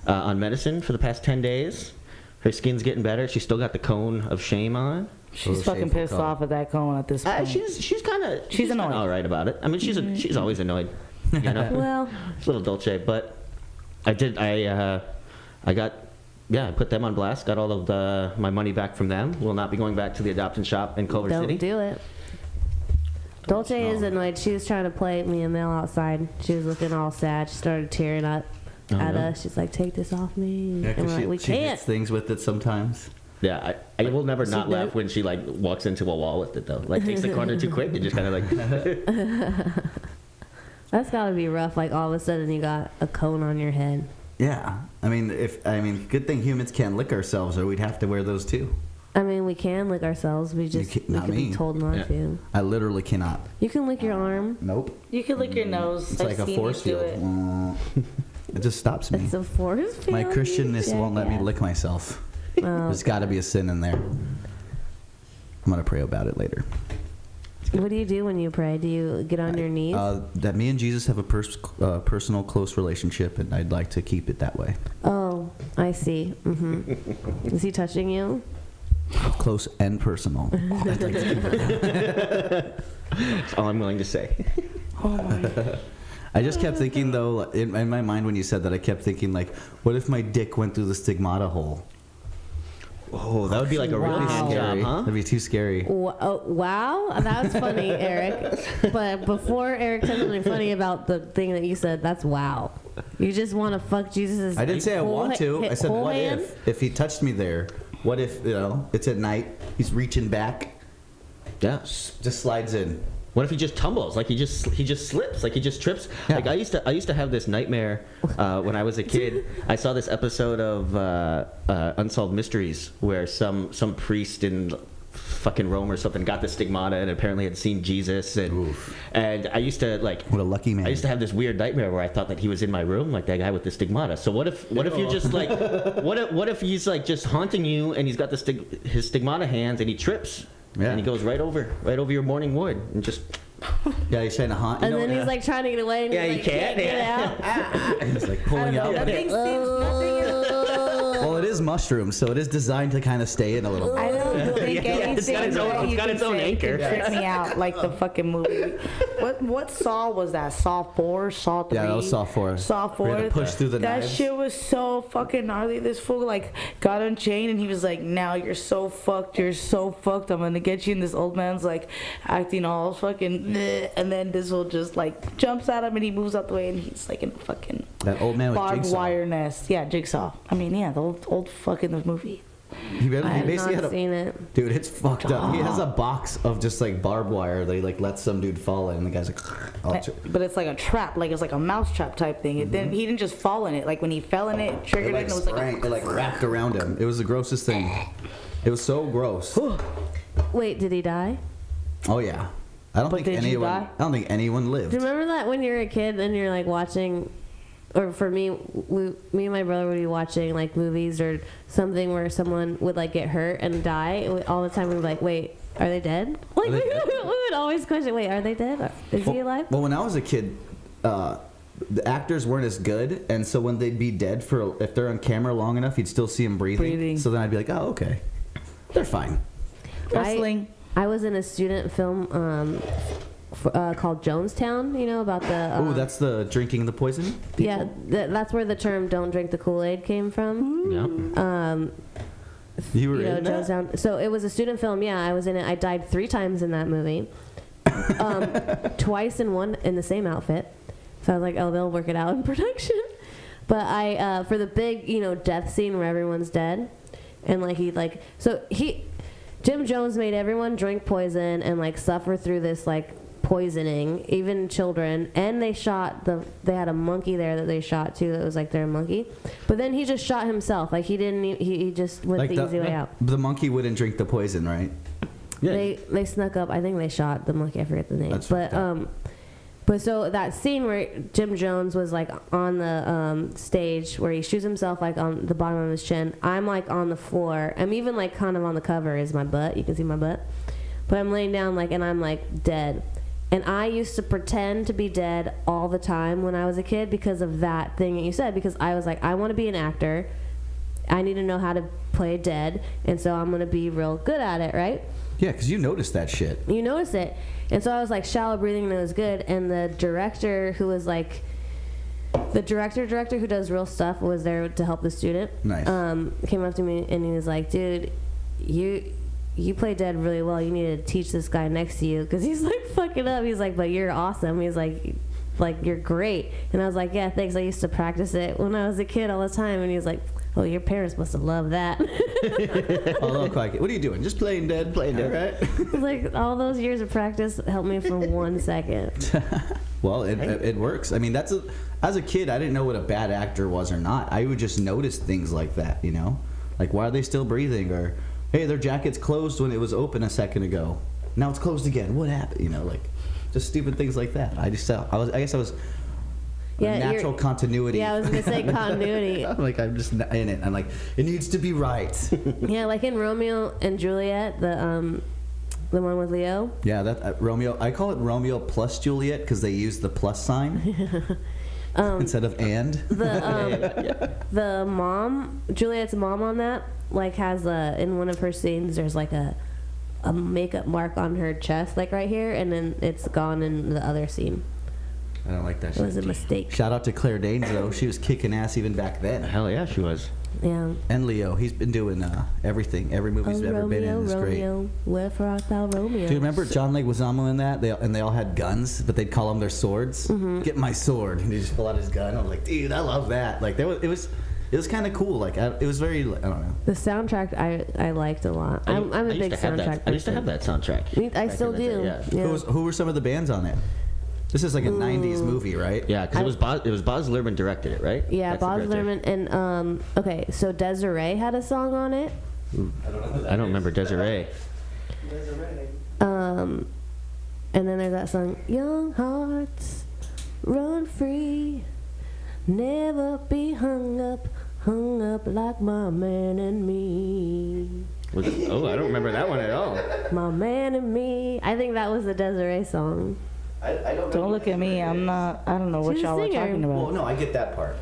on medicine for the past 10 days. Her skin's getting better. She's still got the cone of shame on. She's fucking pissed off at that cone at this point. She's kind of She's annoyed. all right about it. I mean, she's always annoyed. You know? Well, It's a little Dolce, but I put them on blast. Got all of my money back from them. Will not be going back to the adoption shop in Culver don't City. do it. Dolce is annoyed. She was trying to play me and Mel outside. She was looking all sad. She started tearing up at no. us. She's like, "Take this off me." Yeah, and 'cause we're like, "We she can't." hits things with it sometimes. Yeah, I will never not So laugh what? when she like walks into a wall with it though. Like takes the corner too quick and just kind of like. That's gotta be rough. Like all of a sudden you got a cone on your head. Yeah. I mean, good thing humans can't lick ourselves, or we'd have to wear those too. I mean, we can lick ourselves. We can be told not to. I literally cannot. You can lick your arm. Nope. You can lick your nose. It's like a force field. It just stops me. It's a force field. My Christianness won't let me lick myself. There's got to be a sin in there. I'm gonna pray about it later. What do you do when you pray? Do you get on your knees? That me and Jesus have a personal, close relationship, and I'd like to keep it that way. Oh, I see. Mm-hmm. Is he touching you? Close and personal. I'd like to keep it. That's all I'm willing to say. Oh my. I just kept thinking, though, in my mind when you said that, I kept thinking, like, what if my dick went through the stigmata hole? Oh, that would be like a really hand job, huh? That'd be too scary. Wow, that was funny, Eric. But before Eric said something funny about the thing that you said, that's wow. You just want to fuck Jesus' I didn't say I want to. I said, what hand? if he touched me there? What if, it's at night, he's reaching back, Yeah. just slides in. What if he just tumbles? Like he just slips? Like he just trips? Yeah. Like I used to have this nightmare when I was a kid. I saw this episode of Unsolved Mysteries where some priest in fucking Rome or something got the stigmata and apparently had seen Jesus and I used to like. What a lucky man. I used to have this weird nightmare where I thought that he was in my room, like that guy with the stigmata. So what if you're just like what if he's like just haunting you and he's got his stigmata hands and he trips? Yeah. And he goes right over your morning wood and just. Yeah, he's trying to haunt. And then he's like trying to get away. And Yeah, he's he like, can't. get out. He's like pulling out. Nothing seems. Nothing is. Well, it is mushroom, so it is designed to kind of stay in a little. I don't think Yeah, anything it's got its own- that it's you got can its own say anchor. can trick me out like the fucking movie. What Saw was that? Saw 4? Saw 3? Yeah, that was Saw 4. Saw 4. We had to push through the that knives. shit was so fucking gnarly. This fool like got unchained and he was like, "Now you're so fucked. You're so fucked. I'm gonna get you." And this old man's like acting all fucking, bleh. And then this fool just like jumps at him and he moves out the way and he's like in a fucking That old man with barbed Jigsaw. wire nest. Yeah, Jigsaw. I mean, yeah, the old fucking movie. He I have basically not had seen it. Dude, it's fucked up. He has a box of just like barbed wire that he like lets some dude fall in, and the guy's like, But it's like a trap, like it's like a mouse trap type thing. It didn't, he didn't just fall in it. Like when he fell in it, triggered it, and it was it like wrapped around him. It was the grossest thing. It was so gross. Wait, did he die? Oh yeah. I don't But think did you anyone. die? I don't think anyone lived. Do you remember that when you were a kid and you're like watching, or for me, me and my brother would be watching like movies or something where someone would like get hurt and die, and all the time we were like, wait, are they dead? Like Are they dead? we would always question, wait, are they dead? Is he alive? Well, when I was a kid, the actors weren't as good, and so when they'd be dead if they're on camera long enough, you'd still see them breathing. So then I'd be like, oh, okay, they're fine. wrestling. I was in a student film called Jonestown, you know, about the... Oh, that's the drinking the poison? yeah, that's where the term "don't drink the Kool-Aid" came from. Yeah. You were in that? Jonestown. So it was a student film. Yeah, I was in it. I died 3 times in that movie. Twice in the same outfit. So I was like, oh, they'll work it out in production. But I for the big, death scene where everyone's dead, and Jim Jones made everyone drink poison and like suffer through this like poisoning, even children. And they had a monkey there that they shot too. That was like their monkey. But then he just shot himself. Like he didn't. He just went the easy way out. The monkey wouldn't drink the poison, right? Yeah. They snuck up. I think they shot the monkey. I forget the name. That's But so that scene where Jim Jones was like on the stage where he shoots himself like on the bottom of his chin, I'm like on the floor. I'm even like kind of on the cover is my butt. You can see my butt. But I'm laying down like, and I'm like dead. And I used to pretend to be dead all the time when I was a kid because of that thing that you said. Because I was like, I want to be an actor. I need to know how to play dead. And so I'm going to be real good at it, right? Yeah, because you noticed that shit. You notice it. And so I was like shallow breathing and it was good. And the director who was like, the director who does real stuff was there to help the student. Nice. Came up to me and he was like, dude, you play dead really well. You need to teach this guy next to you because he's like fucking up. He's like, but you're awesome. He's like, like, you're great. And I was like, yeah, thanks. I used to practice it when I was a kid all the time. And he was like, oh, your parents must have loved that. Although, what are you doing? Just playing dead, right? It's like, all those years of practice helped me for 1 second. Well, it works. I mean, as a kid, I didn't know what a bad actor was or not. I would just notice things like that, you know? Like, why are they still breathing? Or, hey, their jacket's closed when it was open a second ago. Now it's closed again. What happened? You know, like, just stupid things like that. I guess I was natural continuity. Yeah, I was going to say continuity. I'm just in it. I'm like, it needs to be right. Yeah, like in Romeo and Juliet, the one with Leo. Yeah, that Romeo. I call it Romeo plus Juliet because they use the plus sign instead of and. The mom, Juliet's mom on that, like has in one of her scenes, there's like a makeup mark on her chest, like right here, and then it's gone in the other scene. I don't like that shit. It was a mistake. Shout out to Claire Danes, though. She was kicking ass even back then. Hell yeah, she was. Yeah. And Leo. He's been doing everything. Every movie he's ever been in is Romeo, great. where art thou, Romeo? Do you remember John Leguizamo in that? They all had guns, but they'd call them their swords. Mm-hmm. Get my sword. And he just pull out his gun. I was like, dude, I love that. Like, it was kind of cool. Like, it was very, I don't know. The soundtrack I liked a lot. I'm a big soundtrack person. I used to have that soundtrack. I still do. Yeah. Who were some of the bands on it? This is like a 90s movie, right? Yeah, because it was Baz Luhrmann directed it, right? Yeah, Baz Luhrmann. And, okay, so Desiree had a song on it. I don't remember Desiree. And then there's that song, Young Hearts, Run Free, Never Be Hung Up like my man and me. I don't remember that one at all. My man and me. I think that was the Desiree song. I Don't look at me. I don't know what She's a y'all were singer. talking about. Well, no, I get that part.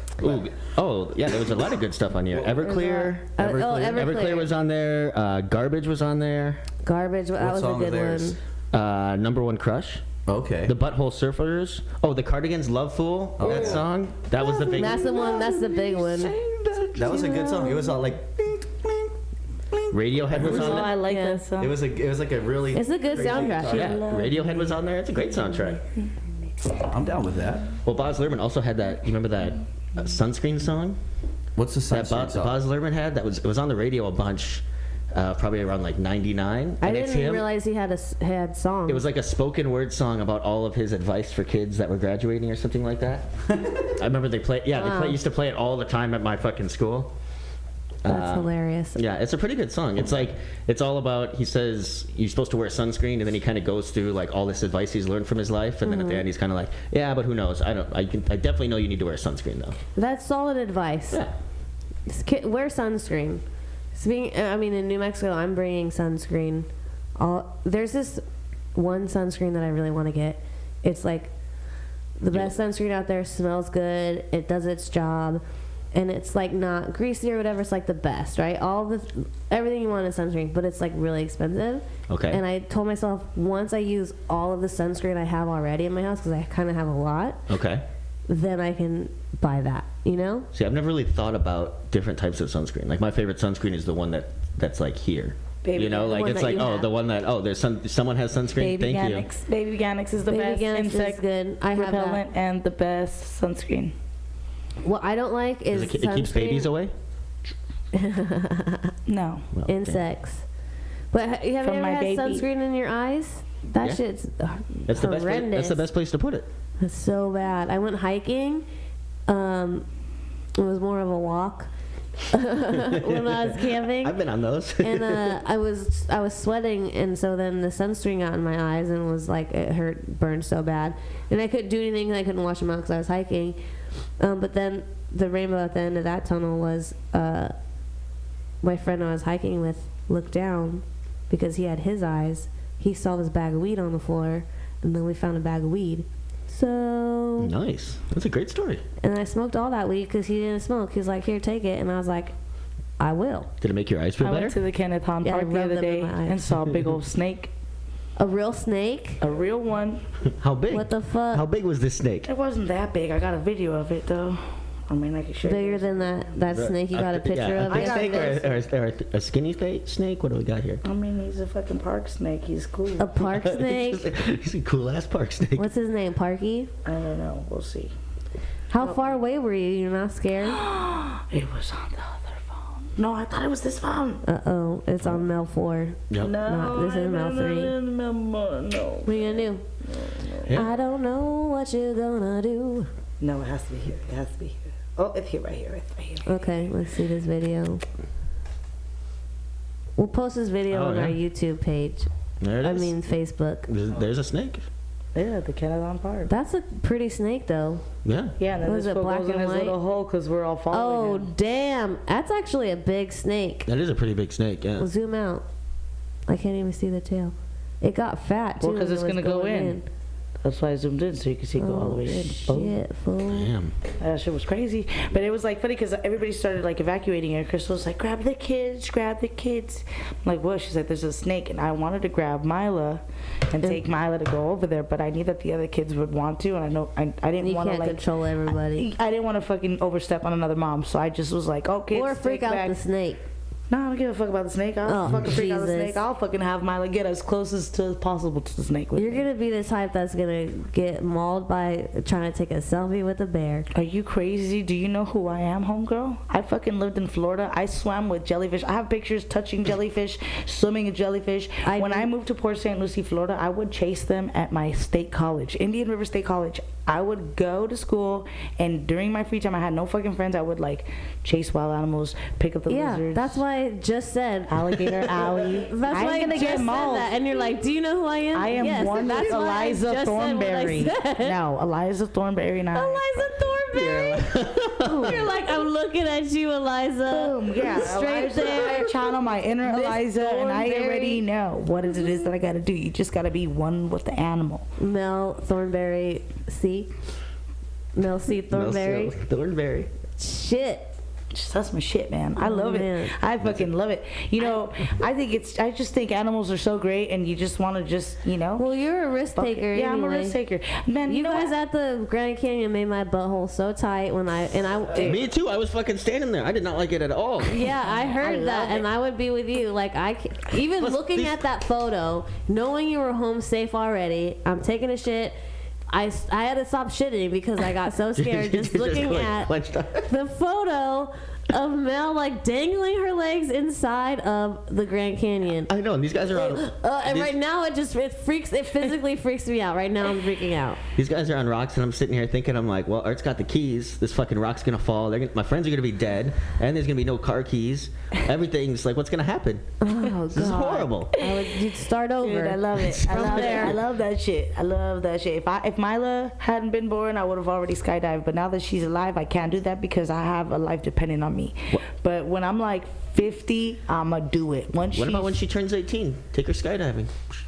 Oh, yeah, there was a lot of good stuff on here. Everclear. Everclear was on there. Garbage was on there. Garbage, that was a good one. Number One Crush. Okay. The Butthole Surfers. Oh, the Cardigans' Love Fool. Oh. That song. That was the big That's the one, that's the big one. That was a good song. It was all like. Radiohead was on I it. like that song. It was like a really. It's a good crazy soundtrack. song. Yeah, Radiohead was on there. It's a great soundtrack. I'm down with that. Well, Baz Luhrmann also had that. You remember that Sunscreen song? What's the That song? Baz Luhrmann had. It was on the radio a bunch. Probably around like 99. I and it's didn't him. realize he had songs. It was like a spoken word song about all of his advice for kids that were graduating or something like that. I remember they used to play it all the time at my fucking school. That's hilarious. Yeah, it's a pretty good song. It's all about, he says you're supposed to wear sunscreen, and then he kind of goes through like all this advice he's learned from his life, and then at the end he's kind of like, yeah, but who knows? I definitely know you need to wear sunscreen though. That's solid advice. Yeah. Wear sunscreen. In New Mexico, I'm bringing sunscreen. There's this one sunscreen that I really want to get. It's like the best sunscreen out there. Smells good. It does its job, and it's like not greasy or whatever. It's like the best, right? Everything you want in sunscreen, but it's like really expensive. Okay. And I told myself once I use all of the sunscreen I have already in my house, because I kind of have a lot. Okay. Then I can buy that, you know? See, I've never really thought about different types of sunscreen. Like my favorite sunscreen is the one that's like here. Baby you know, Organics. like The it's one like, that you oh, have. the one that there's someone has sunscreen. Baby Thank Organics. Baby Organics is the Baby best Organics is insect good. I have repellent and the best sunscreen. What I don't like you. is It keeps sunscreen- babies away. No. Well, Insects. But have you From ever my had baby. sunscreen in your eyes? That Yeah. shit's That's the best. horrendous. That's the best place to put it. It's so bad. I went hiking. It was more of a walk when I was camping. I've been on those. And I was sweating, and so then the sunscreen got in my eyes and was like, it burned so bad, and I couldn't do anything. I couldn't wash them out because I was hiking. But then the rainbow at the end of that tunnel was my friend I was hiking with looked down because he had his eyes. He saw this bag of weed on the floor, and then we found a bag of weed. So Nice. That's a great story. and I smoked all that weed because he didn't smoke. He was like, "Here, take it," and I was like, "I will." Did it make your eyes feel I better? went to the Kenneth Hahn Yeah, I Park the rubbed other them in day my eyes. and saw a big old snake. A real snake? A real one. How big? What the fuck? How big was this snake? It wasn't that big. I got a video of it though. I mean, I could show you. Bigger than that snake you got a picture of? A yesterday? snake or a skinny snake? What do we got here? I mean, he's a fucking park snake. He's cool. A park snake? He's a cool ass park snake. What's his name? Parky? I don't know. We'll see. How far away were you? You're not scared? It was on the other phone. No, I thought it was this phone. Uh-oh. It's on Mel 4. Yep. No, This is Mel 3. No. What are you gonna do? Yeah. I don't know what you're gonna do. No, it has to be here. It has to be here. Oh, it's here, right here, right here. Okay, let's see this video. We'll post this video on our YouTube page. There it is. I mean, Facebook. There's a snake. Yeah, the cat is on park. That's a pretty snake, though. Yeah. Yeah, and then Was this it fool black goes in and his white? little hole because we're all Oh, following him. damn. That's actually a big snake. That is a pretty big snake. Yeah. Well, zoom out. I can't even see the tail. It got fat, too. Well, 'cause when it's it was gonna go going in. That's why I zoomed in so you could see it go all the way in. Boom. Shit, fool. Damn. That shit was crazy. But it was like funny because everybody started like evacuating and Crystal was like, grab the kids, grab the kids. I'm like, what? She's like, there's a snake. And I wanted to grab Mila and take Mila to go over there, but I knew that the other kids would want to. And I know I didn't You want to can't like control everybody. I didn't want to fucking overstep on another mom. So I just was like, okay. Or freak out the snake. No, I don't give a fuck about the snake. I'll fucking freak out the Jesus. snake. I'll fucking have Mila get as close as possible to the snake with You're me. gonna be the type that's gonna get mauled by trying to take a selfie with a bear. Are you crazy? Do you know who I am, homegirl? I fucking lived in Florida. I swam with jellyfish. I have pictures touching jellyfish, swimming with jellyfish. When I moved to Port St. Lucie, Florida, I would chase them at my state college, Indian River State College. I would go to school, and during my free time, I had no fucking friends. I would like chase wild animals, pick up the lizards. That's why I just said Alligator alley. That's I'm why I gonna just get said mauled. that, and you're like, do you know who I am? I am yes, one and with that's why I Eliza just said what I Thornberry. said. No, Eliza Thornberry and I. Eliza Thornberry. You're like, I'm looking at you, Eliza. Boom, yeah, Straight Eliza, there. I channel my inner Miss Eliza, and I Thornberry. already know what it is that I gotta do. You just gotta be one with the animal. Mel Thornberry C. Mel C. Thornberry. Thornberry. Shit. That's my shit, man. I love it. I fucking love it. You know, I just think animals are so great, and you just want to just, you know. Well, you're a risk taker. Yeah, I'm a anyway. risk taker. Man, You know guys what? at the Grand Canyon made my butthole so tight when I Me too. I was fucking standing there. I did not like it at all. yeah, I heard that, and I would be with you. Like even Plus, looking at that photo, knowing you were home safe already. I'm taking a shit. I had to stop shitting because I got so scared just looking at the photo of Mel like dangling her legs inside of the Grand Canyon. I know, and these guys are on. And right now it physically freaks me out. Right now I'm freaking out. These guys are on rocks, and I'm sitting here thinking, I'm like, well, Art's got the keys. This fucking rock's gonna fall. My friends are gonna be dead, and there's gonna be no car keys. Everything's like, what's gonna happen? Oh, This is horrible. You'd start over. Dude, I love it. I love it. there. I love that shit. I love that shit. If Mila hadn't been born, I would have already skydived. But now that she's alive, I can't do that because I have a life depending on me. But when I'm like 50, I'ma do it. What about when she turns 18? Take her skydiving.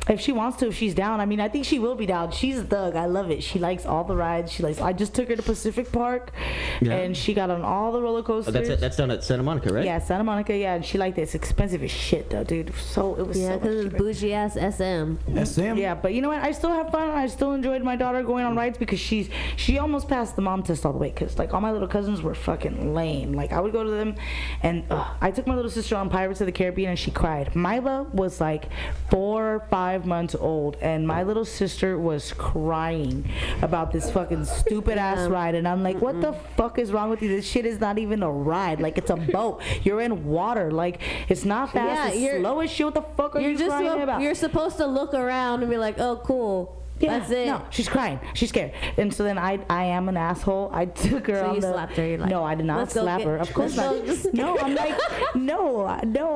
If she wants to, if she's down. I mean, I think she will be down. She's a thug. I love it. She likes all the rides. I just took her to Pacific Park, and she got on all the roller coasters. Oh, that's down at Santa Monica, right? Yeah, Santa Monica. Yeah, and she liked it. It's expensive as shit, though, dude. So it was Yeah, so much because it's cheaper. bougie ass SM. SM? Yeah, but you know what? I still have fun. I still enjoyed my daughter going on rides because she almost passed the mom test all the way. Because like all my little cousins were fucking lame. Like I would go to them, and I took my little sister on Pirates of the Caribbean, and she cried. Mila was like 4 or 5 months old, and my little sister was crying about this fucking stupid ass ride. And I'm like, what the fuck is wrong with you? This shit is not even a ride. Like it's a boat. You're in water. Like it's not fast. Yeah, it's slow as shit. What the fuck are you crying about? You're supposed to look around and be like, oh, cool. Yeah, That's it. No, she's crying. She's scared. And so then I am an asshole. I took her So on you the... slapped her. You're like, no, I did not "Let's go slap get- her. Of course not. let's go." No, I'm like, no,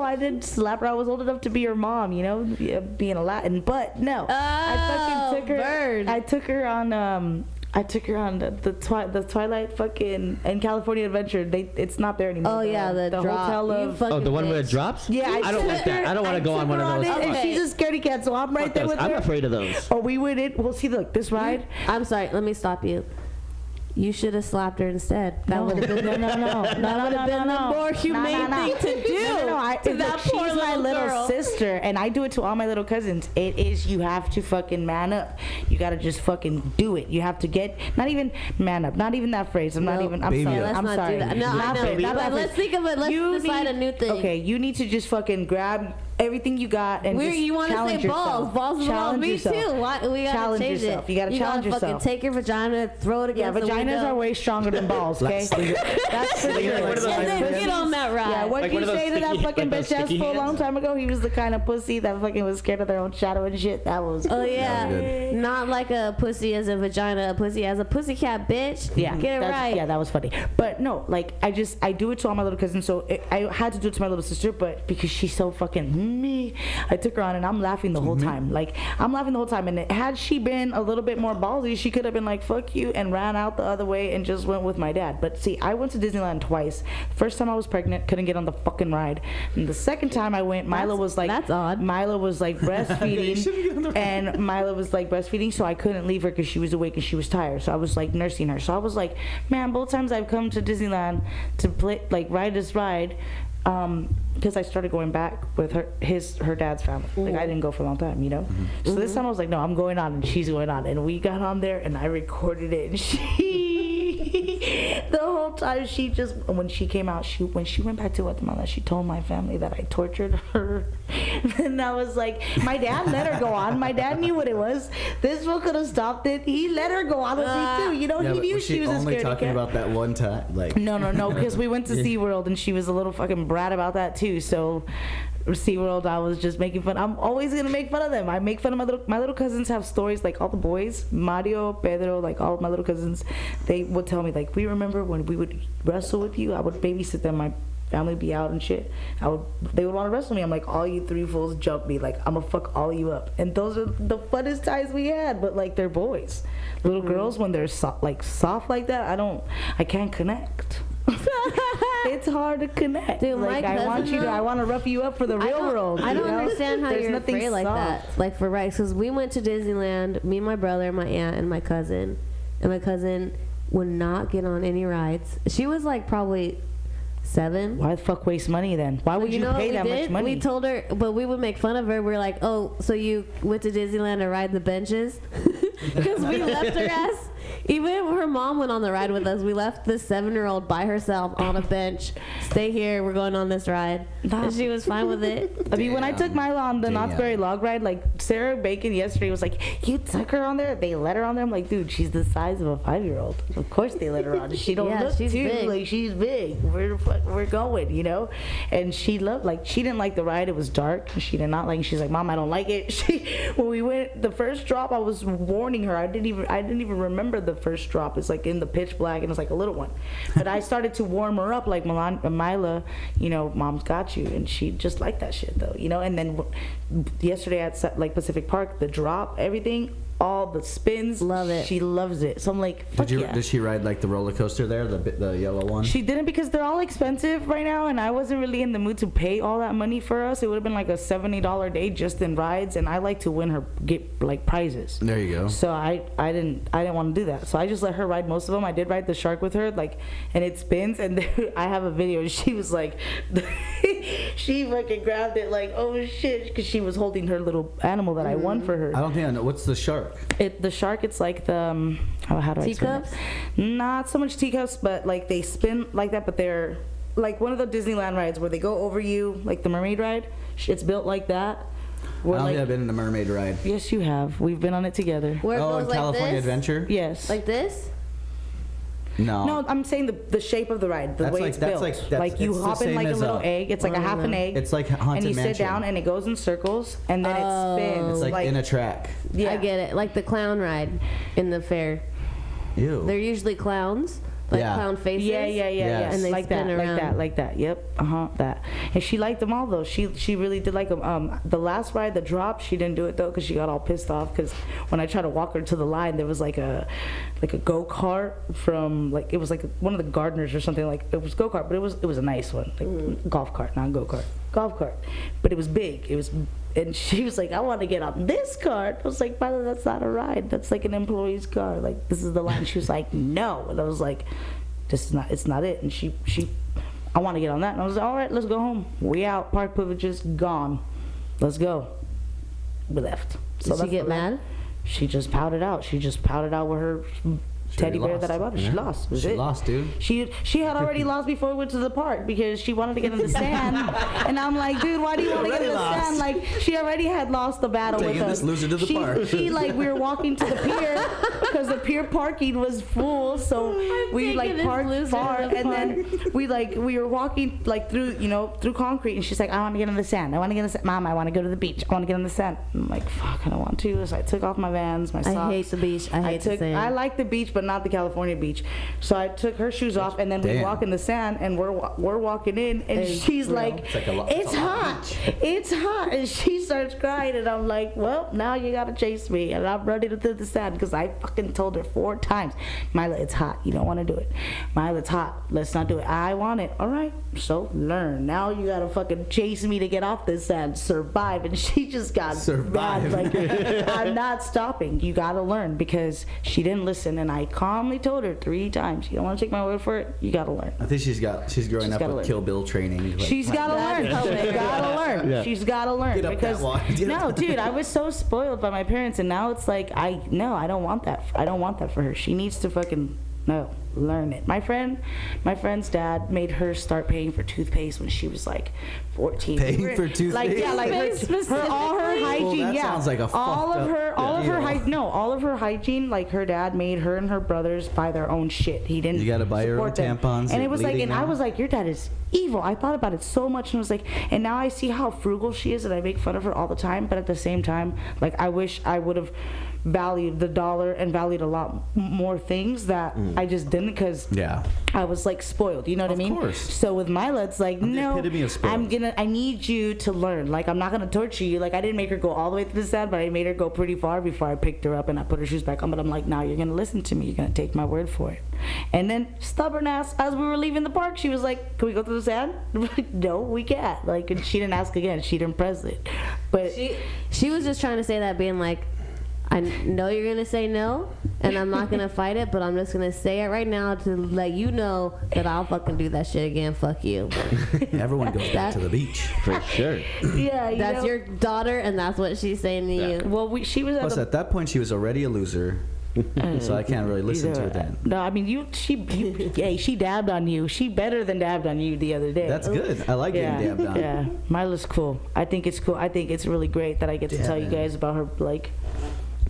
I didn't slap her. I was old enough to be her mom, you know, being a Latin. But no, I fucking took her. bird. I took her on the Twilight fucking and California Adventure. It's not there anymore. Oh, yeah, the drop. hotel You of... fucking Oh, the one where it bitch. drops? Yeah, I don't like that. I don't want to go on one of those. And she's a scaredy cat, so I'm right there with her. I'm afraid of those. Oh, we went in. Well, see, look, this ride. I'm sorry. Let me stop you. You should have slapped her instead. That would have been no. That would have been the more humane thing to do. To that poor she's my little girl. sister, and I do it to all my little cousins. It is, you have to fucking man up. You gotta just fucking do it. You have to get, not even man up, not even that phrase. I'm sorry. Let's I'm not sorry. do that. No, I know. But let's think of it. Let's decide a new thing. Okay, you need to just fucking grab everything you got and just you want to say yourself. balls is balls. Me yourself. too. Why, we gotta Challenge change yourself. it. You gotta challenge yourself. Fucking take your vagina, throw it against the window. Vaginas are way stronger than balls. Okay, that's for sure. One of those And then get on that ride. Yeah, what Like you one of those say to that sticky- fucking like those bitch ass sticky fool a long hands? time ago? He was the kind of pussy that fucking was scared of their own shadow and shit. That was. Oh yeah, good. not like a pussy as a vagina, a pussy as a pussycat, bitch. Yeah, get it right. Yeah, that was funny. But no, like I do it to all my little cousins. So I had to do it to my little sister, but because she's so fucking me, I took her on and I'm laughing the whole time. Like I'm laughing the whole time. And had she been a little bit more ballsy, she could have been like fuck you and ran out the other way and just went with my dad. But see, I went to Disneyland twice. First time I was pregnant, couldn't get on the fucking ride. And the second time I went, Milo was like, that's odd. Milo was like breastfeeding, and Milo was like breastfeeding, so I couldn't leave her because she was awake and she was tired. So I was like nursing her. So I was like, man, both times I've come to Disneyland to play, like ride this ride, because I started going back with her dad's family. Like I didn't go for a long time, you know. So this time I was like, no, I'm going on, and she's going on, and we got on there, and I recorded it, and the whole time she just, when she came out, when she went back to Guatemala, she told my family that I tortured her. And I was like, my dad let her go on. My dad knew what it was. This one could have stopped it. He let her go on with me too. You know, Yeah, he but knew was she was a only scaredy talking cat. about that one time? Like No, because we went to SeaWorld and she was a little fucking brat about that too. So SeaWorld, I was just making fun. I'm always gonna make fun of them. I make fun of my little cousins have stories, like all the boys, Mario, Pedro, like all of my little cousins, they would tell me like, we remember when we would wrestle with you, I would babysit them, my family be out and shit. They would want to wrestle me. I'm like, all you three fools jump me, like I'm gonna fuck all you up. And those are the funnest times we had. But like they're boys, little girls, when they're soft like that, I can't connect. It's hard to connect. Dude, like I want to rough you up for the real world. I don't understand how There's you're nothing afraid like soft. that. Like for rights, because we went to Disneyland, me, my brother, my aunt, and my cousin would not get on any rides. She was like probably 7. Why the fuck waste money then? Why would you know pay what that we much did? money? We told her, but we would make fun of her. We're like, oh, so you went to Disneyland to ride the benches? Because we left her ass. Even her mom went on the ride with us. We left this 7-year-old by herself on a bench. Stay here. We're going on this ride. And she was fine with it. I mean, when I took Milo on the Knott's Berry log ride, like Sarah Bacon yesterday was like, you took her on there? They let her on there? I'm like, dude, she's the size of a 5-year-old. Of course they let her on. She don't look she's too big. like she's big. Where the fuck we're going, you know? And she loved, like, she didn't like the ride. It was dark. She did not like it. She's like, Mom, I don't like it. When we went the first drop, I was warning her. I didn't even remember the first drop. It's like in the pitch black and it's like a little one. But I started to warm her up, like Mila, you know, Mom's got you, and she just liked that shit though, you know. And then yesterday at like Pacific Park, the drop, everything, all the spins, love it. She loves it. So I'm like, fuck yeah. Did she ride like the roller coaster there, the yellow one? She didn't, because they're all expensive right now, and I wasn't really in the mood to pay all that money for us. It would have been like a $70 day just in rides, and I like to win her, get like prizes. There you go. So I didn't want to do that. So I just let her ride most of them. I did ride the shark with her, like, and it spins, and I have a video, and she was like, she fucking grabbed it like, oh shit, because she was holding her little animal that I won for her. I don't think I know. What's the shark? The shark, it's like the how do I explain Teacups? it? Not so much teacups, but like they spin like that, but they're like one of the Disneyland rides where they go over you, like the mermaid ride. It's built like that. I Where, don't like, think I've been in a mermaid ride. yes, you have. We've been on it together. Where it Oh, goes in like California this? Adventure? Yes. Like this? No. No, I'm saying the shape of the ride, the That's way like- it's that's built. like- that's- Like you it's the hop in same like a as little a- egg. It's like a half an egg. It's like Haunted and you Mansion. sit down and it goes in circles and then Oh. it spins. It's like in a track. yeah. I get it. Like the clown ride in the fair. Ew. They're usually clowns. Like Yeah. clown faces. Yeah. Yes. And they like spin that, around. like that. Yep. That. And she liked them all though. She really did like them. The last ride, the drop, she didn't do it though because she got all pissed off because when I tried to walk her to the line, there was like a go-kart from like, it was like one of the gardeners or something, like it was go-kart, but it was a nice one, like golf cart, not go-kart, golf cart, but it was big. It was And she was like, I want to get on this car. I was like, Milo, that's not a ride. That's like an employee's car. Like, this is the line. She was like, no. And I was like, it's not it. And she I want to get on that. And I was like, all right, let's go home. We out. Park privileges gone. Let's go. We left. Did she get mad? She just pouted out. She just pouted out with her teddy bear that I bought her. She lost. She lost, dude. She had already lost before we went to the park because she wanted to get in the sand. And I'm like, dude, why do you want to get in the sand? Like, she already had lost the battle with us. Taking this loser to the park. She like, we were walking to the pier because the pier parking was full. So we like parked far, and then we were walking like through concrete, and she's like, I want to get in the sand. I want to get in the sand. Mom, I want to go to the beach. I want to get in the sand. I'm like, fuck, I don't want to. So I took off my Vans, my socks. I hate the beach. I hate the sand. I like the beach, but not the California beach. So I took her shoes off, and then we walk in the sand, and we're walking in, and she's like, it's hot, and she starts crying, and I'm like, well, now you gotta chase me, and I'm running into the sand because I fucking told her 4 times, Mila, it's hot, you don't want to do it. Mila, it's hot, let's not do it. I want it. All right, so learn. Now you gotta fucking chase me to get off this sand. Survive. And she just got mad. Like, I'm not stopping. You gotta learn, because she didn't listen, and I calmly told her 3 times, you don't want to take my word for it, you gotta learn. I think she's growing up with Kill Bill training. Like, she's gotta learn. She's gotta learn. Yeah. She's gotta learn. Get up Because that no, dude, I was so spoiled by my parents, and now it's like I don't want that. I don't want that for her. She needs to fucking learn it. My friend's dad made her start paying for toothpaste when she was like 14. Paying for toothpaste? Like, yeah, like all her hygiene. Well, that sounds like a all of her hygiene. Like, her dad made her and her brothers buy their own shit. He didn't. You gotta buy your own tampons. And it was like, and I was like, your dad is evil. I thought about it so much, and was like, and now I see how frugal she is, and I make fun of her all the time. But at the same time, like, I wish I would have valued the dollar and valued a lot more things that I just didn't, because I was like spoiled, you know what I mean? Of course. So with Mila, it's like, no, I need you to learn. Like, I'm not gonna torture you. Like, I didn't make her go all the way to the sand, but I made her go pretty far before I picked her up and I put her shoes back on. But I'm like, now you're gonna listen to me. You're gonna take my word for it. And then, stubborn ass, as we were leaving the park, she was like, can we go through the sand? No, we can't. Like, and she didn't ask again. She didn't press it. But she was just trying to say that, being like, I know you're going to say no, and I'm not going to fight it, but I'm just going to say it right now to let you know that I'll fucking do that shit again. Fuck you. Everyone goes back to the beach. For sure. Yeah, that's your daughter, and that's what she's saying to you. Well, she was at that point, she was already a loser. So I can't really listen to her then. No, I mean, she dabbed on you. She better than dabbed on you the other day. That's good. I like getting dabbed on. Yeah, Mila's cool. I think it's cool. I think it's really great that I get to tell you guys about her, like,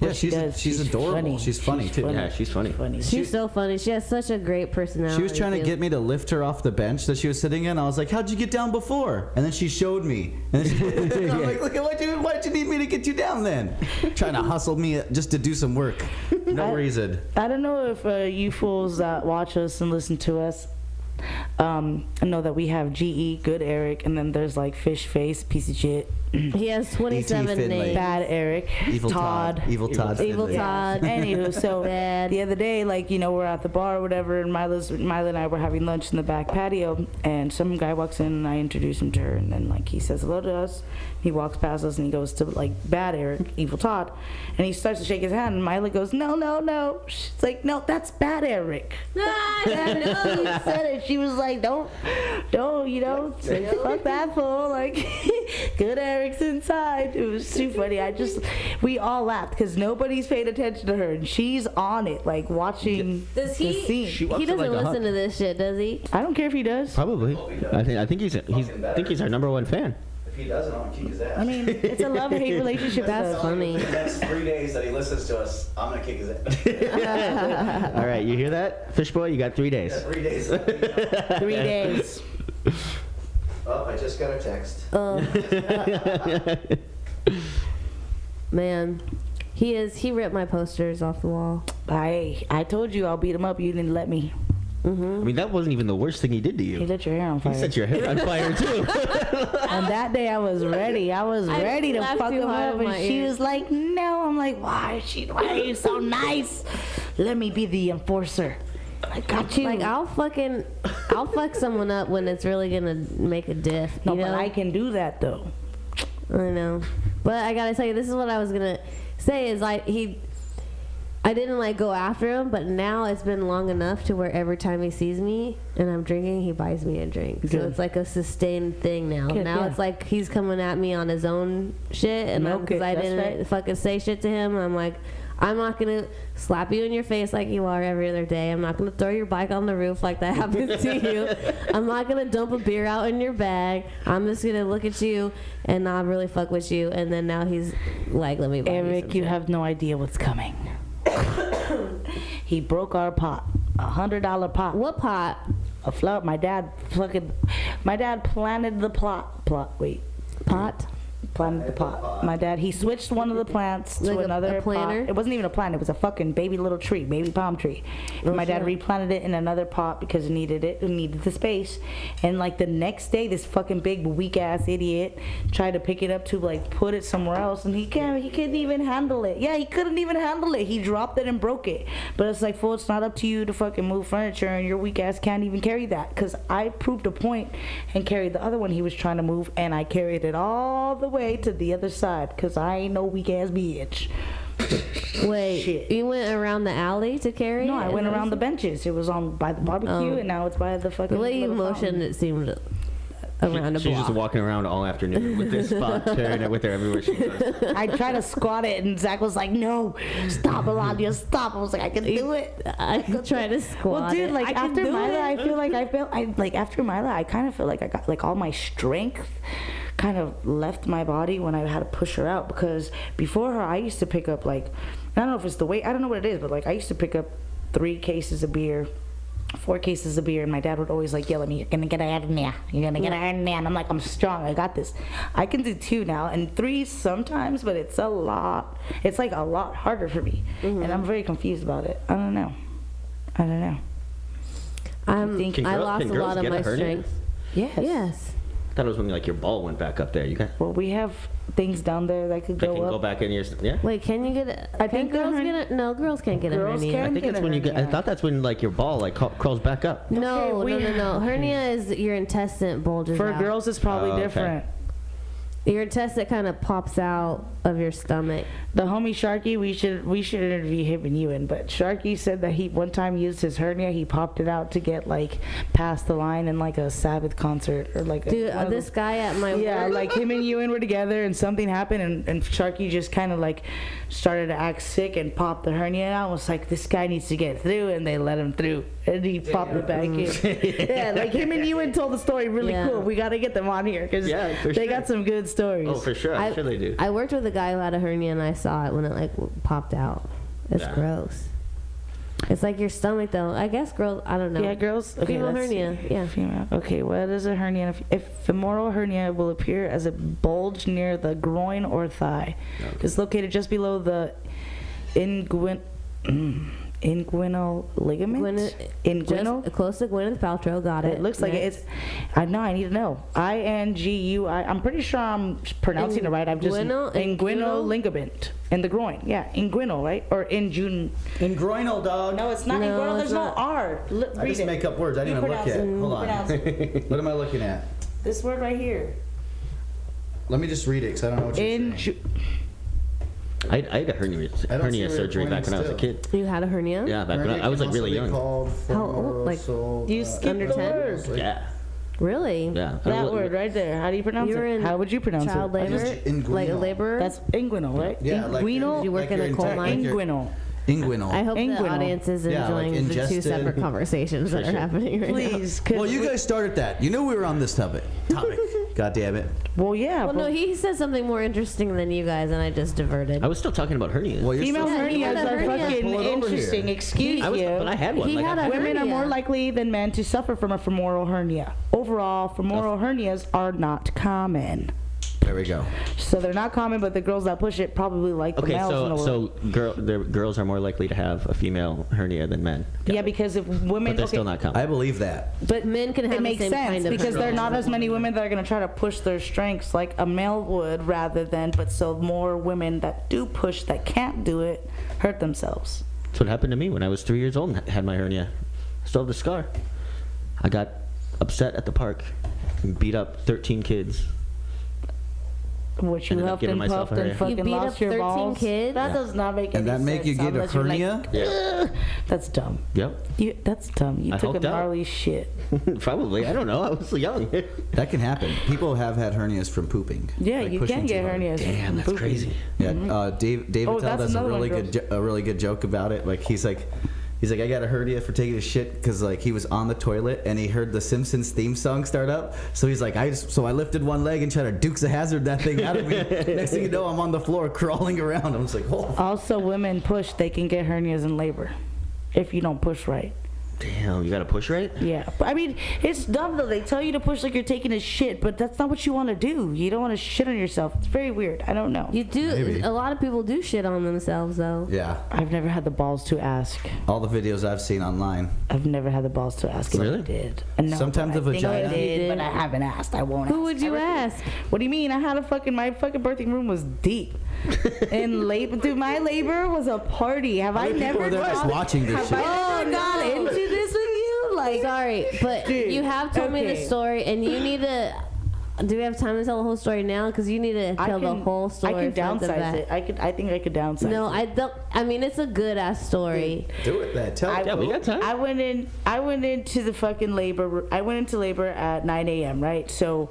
yeah, she's adorable. Funny. She's funny too. Yeah, she's funny. She's so funny. She has such a great personality. She was trying to get me to lift her off the bench that she was sitting in. I was like, how'd you get down before? And then she showed me. And then I'm like, look, why'd you need me to get you down then? Trying to hustle me just to do some work. No reason. I don't know if you fools that watch us and listen to us know that we have GE, Good Eric, and then there's like Fish Face, piece of shit. He has 27 names. Bad Eric. Evil Todd. Evil Todd. Anywho, so the other day, like, we're at the bar or whatever, and Mila and I were having lunch in the back patio, and some guy walks in, and I introduce him to her, and then, like, he says hello to us. He walks past us, and he goes to, like, Bad Eric, Evil Todd, and he starts to shake his hand, and Mila goes, no. She's like, no, that's Bad Eric. I know you said it. She was like, don't, fuck that fool. Like, Good Eric's inside. It was too funny. We all laughed because nobody's paying attention to her, and she's on it, like, watching the scene. He doesn't listen to this shit, does he? I don't care if he does. Probably. I think he's our number one fan. If he doesn't, I'm gonna kick his ass. I mean, it's a love-hate relationship. That's funny. The next 3 days that he listens to us, I'm gonna kick his ass. All right, you hear that, Fish Boy? You got 3 days. Yeah, 3 days. 3 days. Oh, I just got a text. Man, he ripped my posters off the wall. I told you I'll beat him up. You didn't let me. Mm-hmm. I mean, that wasn't even the worst thing he did to you. He lit your hair on fire. He set your hair on fire too. And that day I was ready. I was ready to fuck him up, and she was like, "No." I'm like, "Why are you so nice? Let me be the enforcer. I got you." Like, I'll fuck someone up when it's really gonna make a diff. No, but I can do that though. I know. But I gotta tell you, this is what I was gonna say is I didn't like go after him, but now it's been long enough to where every time he sees me and I'm drinking, he buys me a drink. Good. So it's like a sustained thing now. Good, now yeah. it's like he's coming at me on his own shit, and because I that's didn't right. fucking say shit to him, I'm like, I'm not gonna slap you in your face like you are every other day. I'm not gonna throw your bike on the roof like that happens to you. I'm not gonna dump a beer out in your bag. I'm just gonna look at you and not really fuck with you. And then now he's like, let me buy Eric, you have no idea what's coming. He broke our pot, $100 pot. What pot? A flower. My dad planted the plot. Pot? Planted the pot. My dad, he switched one of the plants to Like another a planter? pot. It wasn't even a plant. It was a fucking baby little tree, baby palm tree. And my dad shit. replanted it in another pot because it needed the space. And like the next day, this fucking big weak ass idiot tried to pick it up to like put it somewhere else, and he couldn't even handle it. Yeah, he couldn't even handle it. He dropped it and broke it. But it's like, fool, it's not up to you to fucking move furniture, and your weak ass can't even carry that. Because I proved a point and carried the other one he was trying to move, and I carried it all the way to the other side because I ain't no weak ass bitch. Wait, Shit. you went around the alley to carry No, it? I went around the benches. It was on by the barbecue, Oh. and now it's by the fucking. The way you little motioned, fountain. it seemed around a She's block. just walking around all afternoon with this spot, carrying it with her everywhere she goes. I tried to squat it, and Zach was like, "No, stop, Eladia, stop." I was like, "I can do it." I could try to squat Well, dude, it. like I can after do Mila, it. I feel like after Mila, I kind of feel like I got like all my strength kind of left my body when I had to push her out, because before her, I used to pick up like, I don't know if it's the weight, I don't know what it is, but like I used to pick up 3 cases of beer, 4 cases of beer, and my dad would always like yell at me, "You're gonna get out of there, you're gonna get out of there," and I'm like, "I'm strong, I got this." I can do 2 now and 3 sometimes, but it's like a lot harder for me, and I'm very confused about it. I don't know. Can I girl- lost can a girls lot of get a my hernia? strength. Yes. I thought it was when like your ball went back up there. You got Well, we have things down there that could that go can up. go back in your yeah. Wait, can you get it? I think the girls hernia- get it. No, girls can't get Girls a hernia. I can think get it's a when you get. I hernia. thought that's when like your ball like crawls back up. No, Okay, no. Hernia is your intestine bulges For out. girls, it's probably Oh, okay. different. Your intestine kind of pops out of your stomach. The homie Sharky, we should interview him and Ewan, but Sharky said that he one time used his hernia, he popped it out to get like past the line in like a Sabbath concert or like Dude, one of this those- guy at my yeah, work. like him and Ewan were together and something happened, and Sharky just kind of like started to act sick and popped the hernia out. I was like, this guy needs to get through, and they let him through, and he popped it back in. Yeah, like him and Ewan told the story really Yeah. cool. We got to get them on here because Yeah, for they sure. got some good stories. Oh, for sure. I'm sure they do. I worked with a guy who had a hernia, and I saw it when it like popped out. It's Yeah. gross. It's like your stomach, though. I guess girls. I don't know. Yeah, girls. Okay, Female let's see. hernia. Yeah. Female. Okay, what is a hernia? If femoral hernia will appear as a bulge near the groin or thigh. It's located just below the inguinal ligament. Inguinal. Just close to Gwyneth Paltrow. Got it. It looks like Next. it's. I know. I need to know. INGUI. I'm pretty sure I'm pronouncing it right. I've just inguinal ligament in the groin. Yeah, inguinal, right? Or injun. Ingroinal, dog. No, it's not No, inguinal. it's There's no not. R. I Read just it. make up words I didn't You even look pronounce at. it. Hold on. Pronounce it. What am I looking at? This word right here. Let me just read it because I don't know what you're saying. Inju. I had a hernia I don't see where surgery you're back when I was a pointing kid. You had a hernia? Yeah, back when Hernia I was can like really also be young. called How old? Like, femoral, You skipped Under the 10? word. Yeah, Really? yeah. I That was- word right there. How do you pronounce You were it? in How would you pronounce child it? labor? just inguinal. Like a laborer? That's inguinal, right? Yeah, like inguinal. You work in a coal mine? Inguinal. Inguinal. I hope the Inguinal. audience is Yeah, like enjoying the two ingested. separate conversations that are sure. happening right now. Please. 'cause Well, you we- guys started that. You knew we were on this topic. God damn it. Well, yeah. Well, but no, he said something more interesting than you guys, and I just diverted. I was still talking about hernias. Well, you're female still- he had hernias a are hernia. fucking Pull it over interesting. here. Excuse I was, you. but I had one. He Like, had I- a Women are hernia. more likely than men to suffer from a femoral hernia. Overall, femoral hernias are not common. There we go. So they're not common, but the girls that push it probably like the Okay, males in the world. so girls are more likely to have a female hernia than men. Yeah, because if women, But they're okay, still not common. I believe that. but Men can have it the makes same sense kind of because there are hernia. not as many women that are going to try to push their strengths like a male would, rather than, but so more women that do push that can't do it hurt themselves. That's what happened to me when I was 3 years old and had my hernia. I still have the scar. I got upset at the park and beat up 13 kids. What you Ended up huffed giving and myself puffed a and hernia. fucking You beat lost up your 13 balls. kids? That does not make any And that sense. make you get a unless you're like, hernia? Yeah. that's dumb. Yep. That's dumb. You I took a hulked out. gnarly shit. Probably. I don't know. I was young. That can happen. People have had hernias from pooping. Yeah, like you pushing can get too hard. hernias. Damn, from that's pooping. crazy. Yeah, David Oh, Tell that's does a another one, really good joke about it. Like he's like, I got a hernia for taking a shit because like he was on the toilet and he heard the Simpsons theme song start up. So he's like, I lifted one leg and tried to Dukes of Hazzard that thing out of me. Next thing you know, I'm on the floor crawling around. I'm just like, oh. Also, women push, they can get hernias in labor if you don't push right. Damn, you got to push right? Yeah, but, I mean, it's dumb though. They tell you to push like you're taking a shit, but that's not what you want to do. You don't want to shit on yourself. It's very weird. I don't know. You do. Maybe. A lot of people do shit on themselves, though. Yeah, I've never had the balls to ask. all the videos I've seen online. I've never had the balls to ask. If Really? I did. No, Sometimes but the I think I vagina- did, but I haven't asked. I won't. Who ask. would you ask? What do you mean? I had my fucking birthing room was deep. And labor, dude, my labor was a party. Have I many people never are there just got- watching this have shit? I never got into this with you? Like, Sorry, but Dude, you have told me the okay. story, and you need to. Do we have time to tell the whole story now? Because you need to tell the whole story. I can front to downsize back. it. I think I could downsize. No, it. I don't. I mean, it's a good ass story. Do it, man. Tell Yeah, we got time. I went into the fucking labor. I went into labor at 9 a.m. Right, so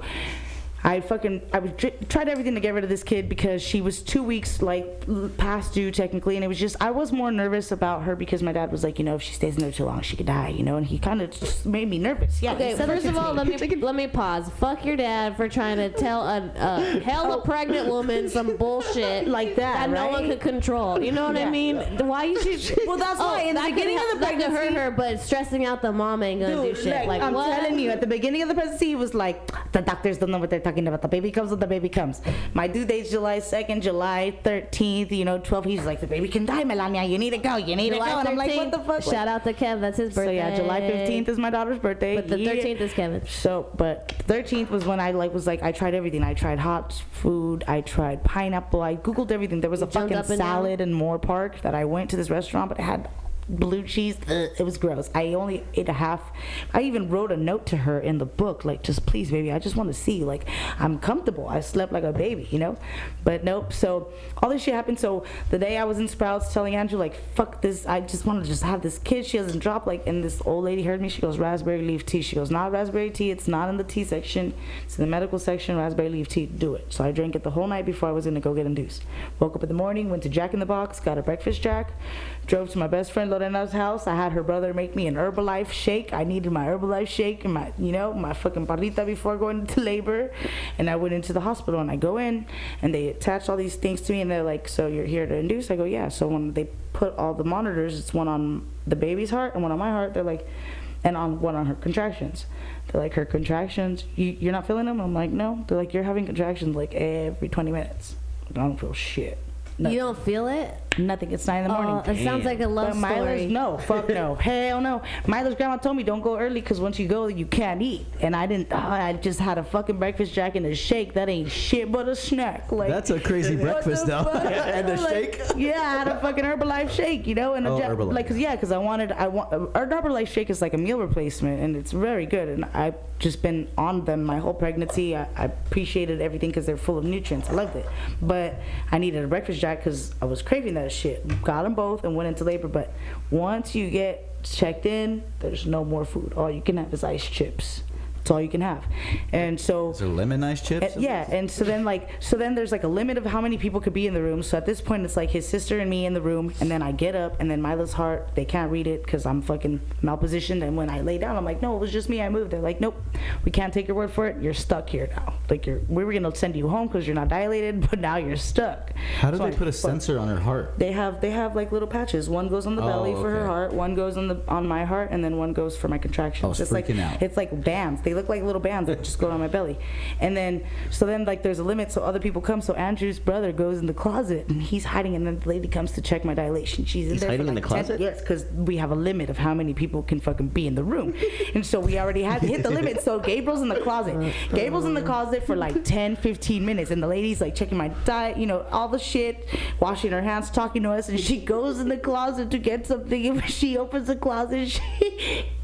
tried everything to get rid of this kid because she was 2 weeks like past due technically, and it was just I was more nervous about her because my dad was like, if she stays in there too long, she could die, and he kind of just made me nervous. Yeah. Okay, he said first that of to all, me. let me pause. Fuck your dad for trying to tell a hella pregnant woman some bullshit Like that, no one right? could control. You know what I Yeah. mean? Why you should? Well, that's why in the that could beginning of the that could hurt pregnancy- her, but stressing out the mom ain't gonna do shit. Like I'm what? telling you, at the beginning of the pregnancy, he was like, the doctors don't know what they're talking about. The baby comes when the baby comes. My due date's July 2nd, July 13th, 12th. He's like, the baby can die, Melania. You need to go. You need to go. July And I'm like, 13th. what the fuck? Shout out to Kev. That's his birthday. So yeah, July 15th is my daughter's birthday. But the 13th is Kevin's. So, but 13th was when I I tried everything. I tried hot food. I tried pineapple. I Googled everything. There was a jumped fucking up and down? salad in Moore Park that I went to this restaurant, but it had blue cheese. It was gross. I only ate a half. I even wrote a note to her in the book, like, just please, baby, I just want to see, like, I'm comfortable. I slept like a baby, But nope. So all this shit happened. So the day I was in Sprouts telling Andrew, like, fuck this, I just want to just have this kid. She doesn't drop, like, and this old lady heard me. She goes, raspberry leaf tea. She goes, not raspberry tea. It's not in the tea section. It's in the medical section. Raspberry leaf tea. Do it. So I drank it the whole night before I was going to go get induced. Woke up in the morning, went to Jack in the Box, got a breakfast jack, drove to my best friend Lorena's house. I had her brother make me an Herbalife shake. I needed my Herbalife shake and my fucking parrita before going into labor. And I went into the hospital and I go in and they attach all these things to me and they're like, so you're here to induce? I go, yeah. So when they put all the monitors, it's one on the baby's heart and one on my heart. They're like, and on one on her contractions. They're like, her contractions, you're not feeling them? I'm like, no. They're like, you're having contractions like every 20 minutes. I don't feel shit. Nothing. You don't feel it? Nothing. It's 9 in the morning. It sounds like a love But story. Milo's, no, fuck no, hell no. Milo's grandma told me don't go early because once you go, you can't eat. And I didn't. I just had a fucking breakfast jack and a shake. That ain't shit but a snack. Like That's a crazy what breakfast, the though. fuck? And the shake. Yeah, I had a fucking Herbalife shake, and a Herbalife. like, because I want our Herbalife shake is like a meal replacement, and it's very good. And I've just been on them my whole pregnancy. I appreciated everything because they're full of nutrients. I loved it, but I needed a breakfast jack because I was craving that shit. Got them both and went into labor. But once you get checked in, there's no more food. All you can have is ice chips. That's all you can have. And so Is there lemon ice chips? yeah, and so then there's like a limit of how many people could be in the room. So at this point it's like his sister and me in the room, and then I get up, and then Milo's heart, they can't read it because I'm fucking malpositioned, and when I lay down I'm like, no, it was just me, I moved. They're like, nope, we can't take your word for it, you're stuck here now. Like we were gonna send you home because you're not dilated, but now you're stuck. How do So they I put a fuck- sensor on her heart? They have like little patches. One goes on the Oh, belly for her okay. heart, one goes on my heart, and then one goes for my contractions. Oh, it's like freaking out. it's like bands. They look like little bands that just go on my belly. And then like there's a limit, so other people come. So Andrew's brother goes in the closet and he's hiding, and then the lady comes to check my dilation. She's in He's there hiding for in like the 10 closet? Yes, because we have a limit of how many people can fucking be in the room. And so we already had hit the limit. So Gabriel's in the closet. Gabriel's in the closet for like 10-15 minutes, and the lady's like checking my diet, all the shit, washing her hands, talking to us, and she goes in the closet to get something, and when she opens the closet,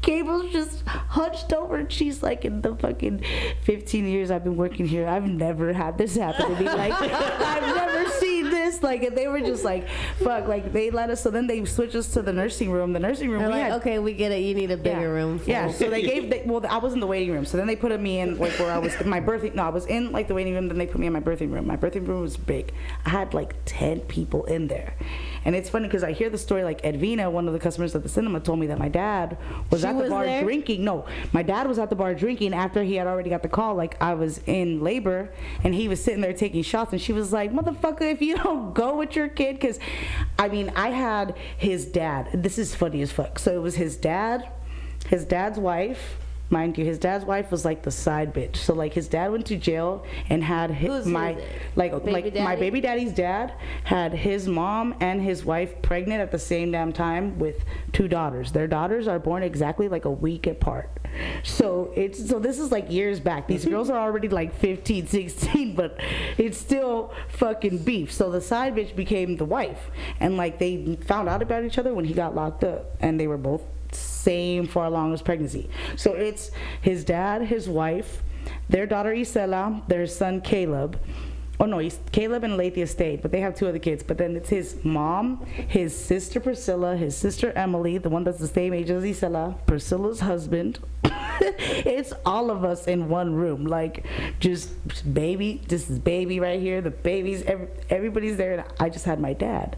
Gable's just hunched over, and she's like, in the fucking 15 years I've been working here, I've never had this happen to me. Like, I've never seen this. Like, and they were just like, fuck. Like, they let us. So then they switched us to the nursing room. The nursing room. They're We like, had, okay, we get it. You need a bigger room. yeah. So they gave. Well, I was in the waiting room. So then they put me in like where I was. My birthing. No, I was in like the waiting room. Then they put me in my birthing room. My birthing room was big. I had like 10 people in there, and it's funny because I hear the story. Like Edwina, one of the customers at the cinema, told me that my dad was at the bar drinking. No, my dad was at the bar drinking after he had already got the call. Like I was in labor, and he was sitting there taking shots, and she was like, "Motherfucker, if you don't go with your kid," because, I mean, I had his dad. This is funny as fuck. So it was his dad, his dad's wife. Mind you, his dad's wife was like the side bitch. So like his dad went to jail and had my baby daddy's dad had his mom and his wife pregnant at the same damn time with 2 daughters. Their daughters are born exactly like a week apart. So this is like years back. These girls are already like 15, 16, but it's still fucking beef. So the side bitch became the wife, and like they found out about each other when he got locked up, and they were both same far along as pregnancy. So it's his dad, his wife, their daughter Isela, their son Caleb. Oh no, Caleb and Alethea stayed, but they have 2 other kids. But then it's his mom, his sister Priscilla, his sister Emily, the one that's the same age as Isela, Priscilla's husband. It's all of us in one room, like just baby. This is baby right here. The babies, everybody's there, and I just had my dad.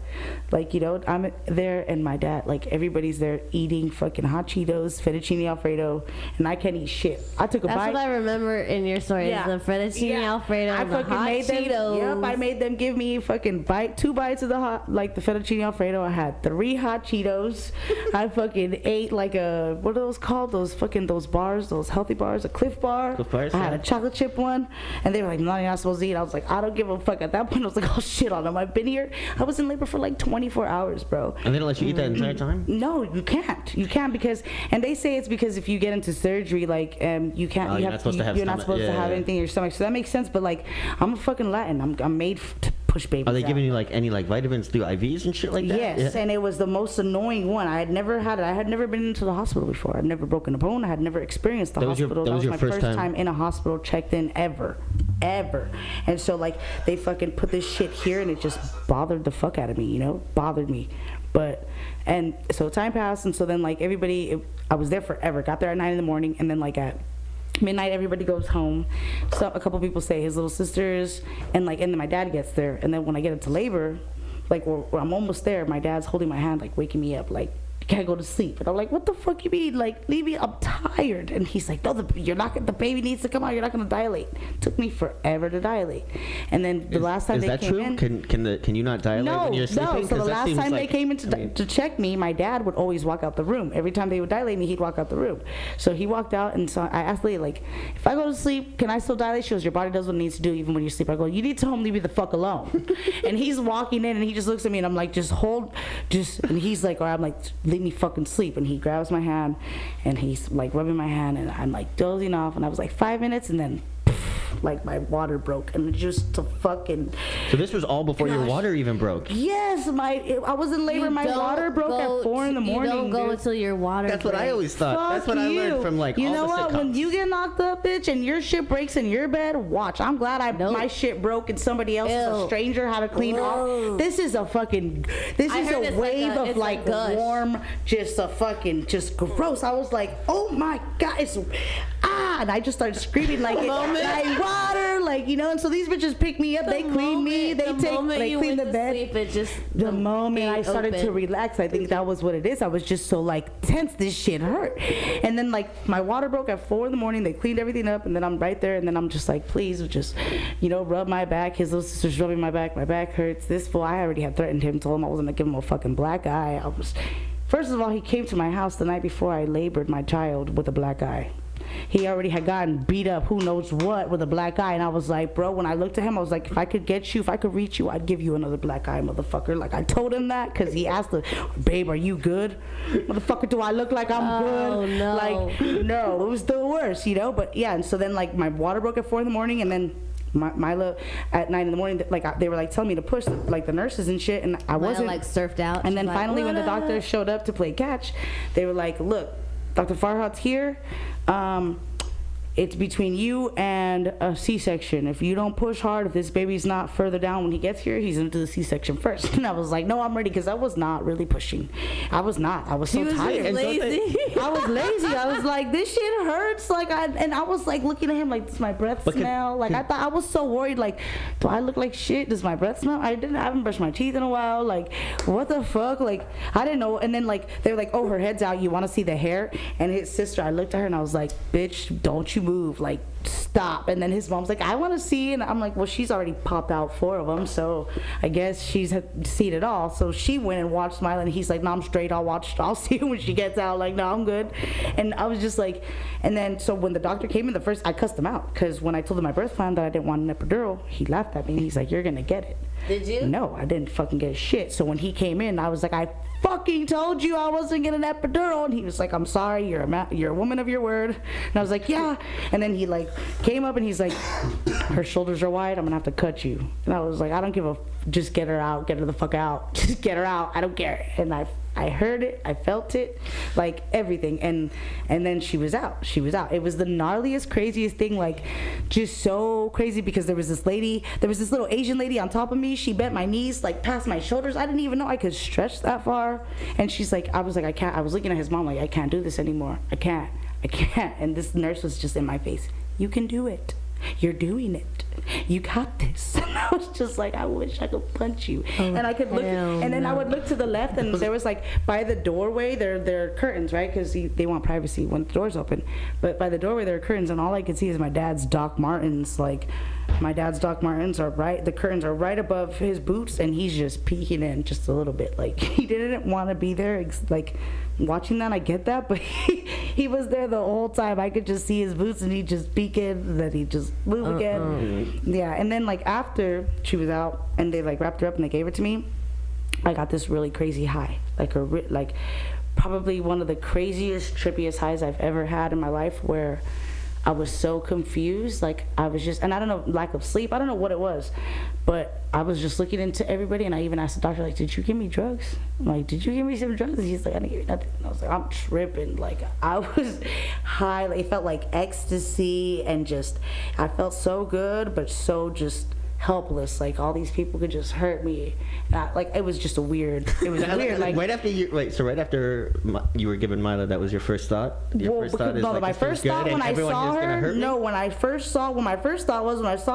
Like, you know, I'm there, and my dad, like everybody's there eating fucking hot Cheetos, fettuccine alfredo, and I can't eat shit. I took a bite. That's what I remember in your story. Yeah. Is the fettuccine alfredo, I and the fucking hot made them. Cheetos. Yep, I made them give me fucking 2 bites of the fettuccine alfredo. I had 3 hot Cheetos. I fucking ate like what are those called? Those bars, those healthy bars, a Cliff Bar. Cliff Bars, I had yeah. a chocolate chip one, and they were like, "No, you're not supposed to eat." I was like, "I don't give a fuck." At that point, I was like, "Oh shit on them." I've been here. I was in labor for like 24 hours, bro. And they don't let you eat that entire time? No, you can't. You can't because, and they say it's because if you get into surgery, like, you can't. Oh, you're not supposed to have You're not supposed to have anything in your stomach. So that makes sense. But like, I'm a fucking Latin. I'm made to push babies. Are they out. giving you like any like vitamins through IVs and shit like that? Yes, and it was the most annoying one. I had never had it. I had never been into the hospital before. I'd never broken a bone. I had never experienced the hospital. That was my first time in a hospital, checked in ever. And so like they fucking put this shit here, and it just bothered the fuck out of me, you know, bothered me. But, and so time passed, and so then like I was there forever. Got there at 9 a.m, and then like at midnight everybody goes home. So a couple people say his little sisters, and then my dad gets there, and then when I get into labor, like where I'm almost there, my dad's holding my hand, like waking me up, like, you can't go to sleep. And I'm like, what the fuck you mean? Like, leave me, I'm tired. And he's like, no, the baby needs to come out, you're not gonna dilate. It took me forever to dilate. And then the last time they came in, can you not dilate when you're sleeping? No, so the last time they came in to check me, my dad would always walk out the room. Every time they would dilate me, he'd walk out the room. So he walked out, and so I asked Leah, like, if I go to sleep, can I still dilate? She goes, your body does what it needs to do even when you sleep. I go, you need to home, leave me the fuck alone. And he's walking in, and he just looks at me, and I'm like, and he's like, or I'm like, let me fucking sleep. And he grabs my hand, and he's like rubbing my hand, and I'm like dozing off, and I was like 5 minutes, and then like my water broke, and just to fucking. So this was all before your water even broke. Yes, I was in labor. My water broke at 4 a.m. You don't go until your water. That's what I always thought. Fuck That's what I learned from like you all know the what? sitcoms. When you get knocked up, bitch, and your shit breaks in your bed, watch. I'm glad my shit broke, and somebody else, a stranger, had to clean off. This is a fucking. This is a wave of like warm, just gross. I was like, oh my god, it's and I just started screaming like like water, like, you know. And so these bitches pick me up, they clean me, they clean the bed. The moment I started to relax, I think that was what it is. I was just so like tense, this shit hurt. And then like my water broke at 4 a.m. They cleaned everything up, and then I'm right there, and then I'm just like, please just, you know, rub my back. His little sister's rubbing my back hurts. This fool, I already had threatened him, told him I wasn't gonna give him a fucking black eye. First of all, he came to my house the night before I labored my child with a black eye. He already had gotten beat up, who knows what, with a black eye. And I was like, bro, when I looked at him, I was like, if I could get you, if I could reach you, I'd give you another black eye, motherfucker. Like, I told him that because he asked her, babe, are you good? Motherfucker, do I look like I'm good? No. Like, no, it was the worst, you know? But yeah, and so then like my water broke at 4 a.m, and then Mila at 9 a.m, like they were like telling me to push, like the nurses and shit, and I wasn't. Like surfed out. And then finally, when the doctor showed up to play catch, they were like, look, Dr. Farhad's here. It's between you and a C-section. If you don't push hard, if this baby's not further down when he gets here, he's into the C-section first. And I was like, no, I'm ready, because I was not really pushing. I was not. I was so tired. Lazy. I was lazy. I was like, this shit hurts. Like, I was like looking at him like, does my breath smell? Like, I thought, I was so worried. Like, do I look like shit? Does my breath smell? I haven't brushed my teeth in a while. Like, what the fuck? Like, I didn't know. And then like, they were like, oh, her head's out. You want to see the hair? And his sister, I looked at her and I was like, bitch, don't you move, like, stop. And then his mom's like, I want to see. And I'm like, well, she's already popped out 4 of them, so I guess she's seen it all. So she went and watched Smile, and he's like, no, I'm straight, I'll see her when she gets out. Like, no, I'm good. And I was just like, and then so when the doctor came in, I cussed him out, because when I told him my birth plan that I didn't want an epidural, he laughed at me and he's like, you're gonna get it. Did you? No, I didn't fucking get shit. So when he came in, I was like, I fucking told you I wasn't getting an epidural. And he was like, I'm sorry, you're a woman of your word. And I was like, yeah. And then he like came up and he's like, her shoulders are wide, I'm gonna have to cut you. And I was like, I don't give a, just get her out, get her the fuck out, just get her out, I don't care. And I heard it, I felt it, like everything, and then she was out. It was the gnarliest, craziest thing, like just so crazy, because there was this little Asian lady on top of me. She bent my knees like past my shoulders. I didn't even know I could stretch that far. And she's like, I was like, I can't. I was looking at his mom like, I can't do this anymore. I can't. And this nurse was just in my face. You can do it. You're doing it. You got this. And I was just like, I wish I could punch you. And I could look, and then I would look to the left, and there was like, by the doorway, there are curtains, right? Because they want privacy when the door's open. But by the doorway, there are curtains, and all I could see is my dad's Doc Martens. Like, my dad's Doc Martens are the curtains are right above his boots, and he's just peeking in just a little bit. Like, he didn't want to be there, like, watching that. I get that, but he was there the whole time. I could just see his boots, and he just peek in, and then he just move again. Yeah. And then like after she was out and they like wrapped her up and they gave her to me, I got this really crazy high, like probably one of the craziest, trippiest highs I've ever had in my life, where I was so confused. Like, I was just, and I don't know, lack of sleep, I don't know what it was, but I was just looking into everybody, and I even asked the doctor, like, did you give me drugs? I'm like, did you give me some drugs? And he's like, I didn't give you nothing. And I was like, I'm tripping. Like, I was high. Like, it felt like ecstasy, and just, I felt so good, but so just helpless. Like, all these people could just hurt me. Like, it was just weird. Like, right after you were given Mila, that was your first thought? When I first saw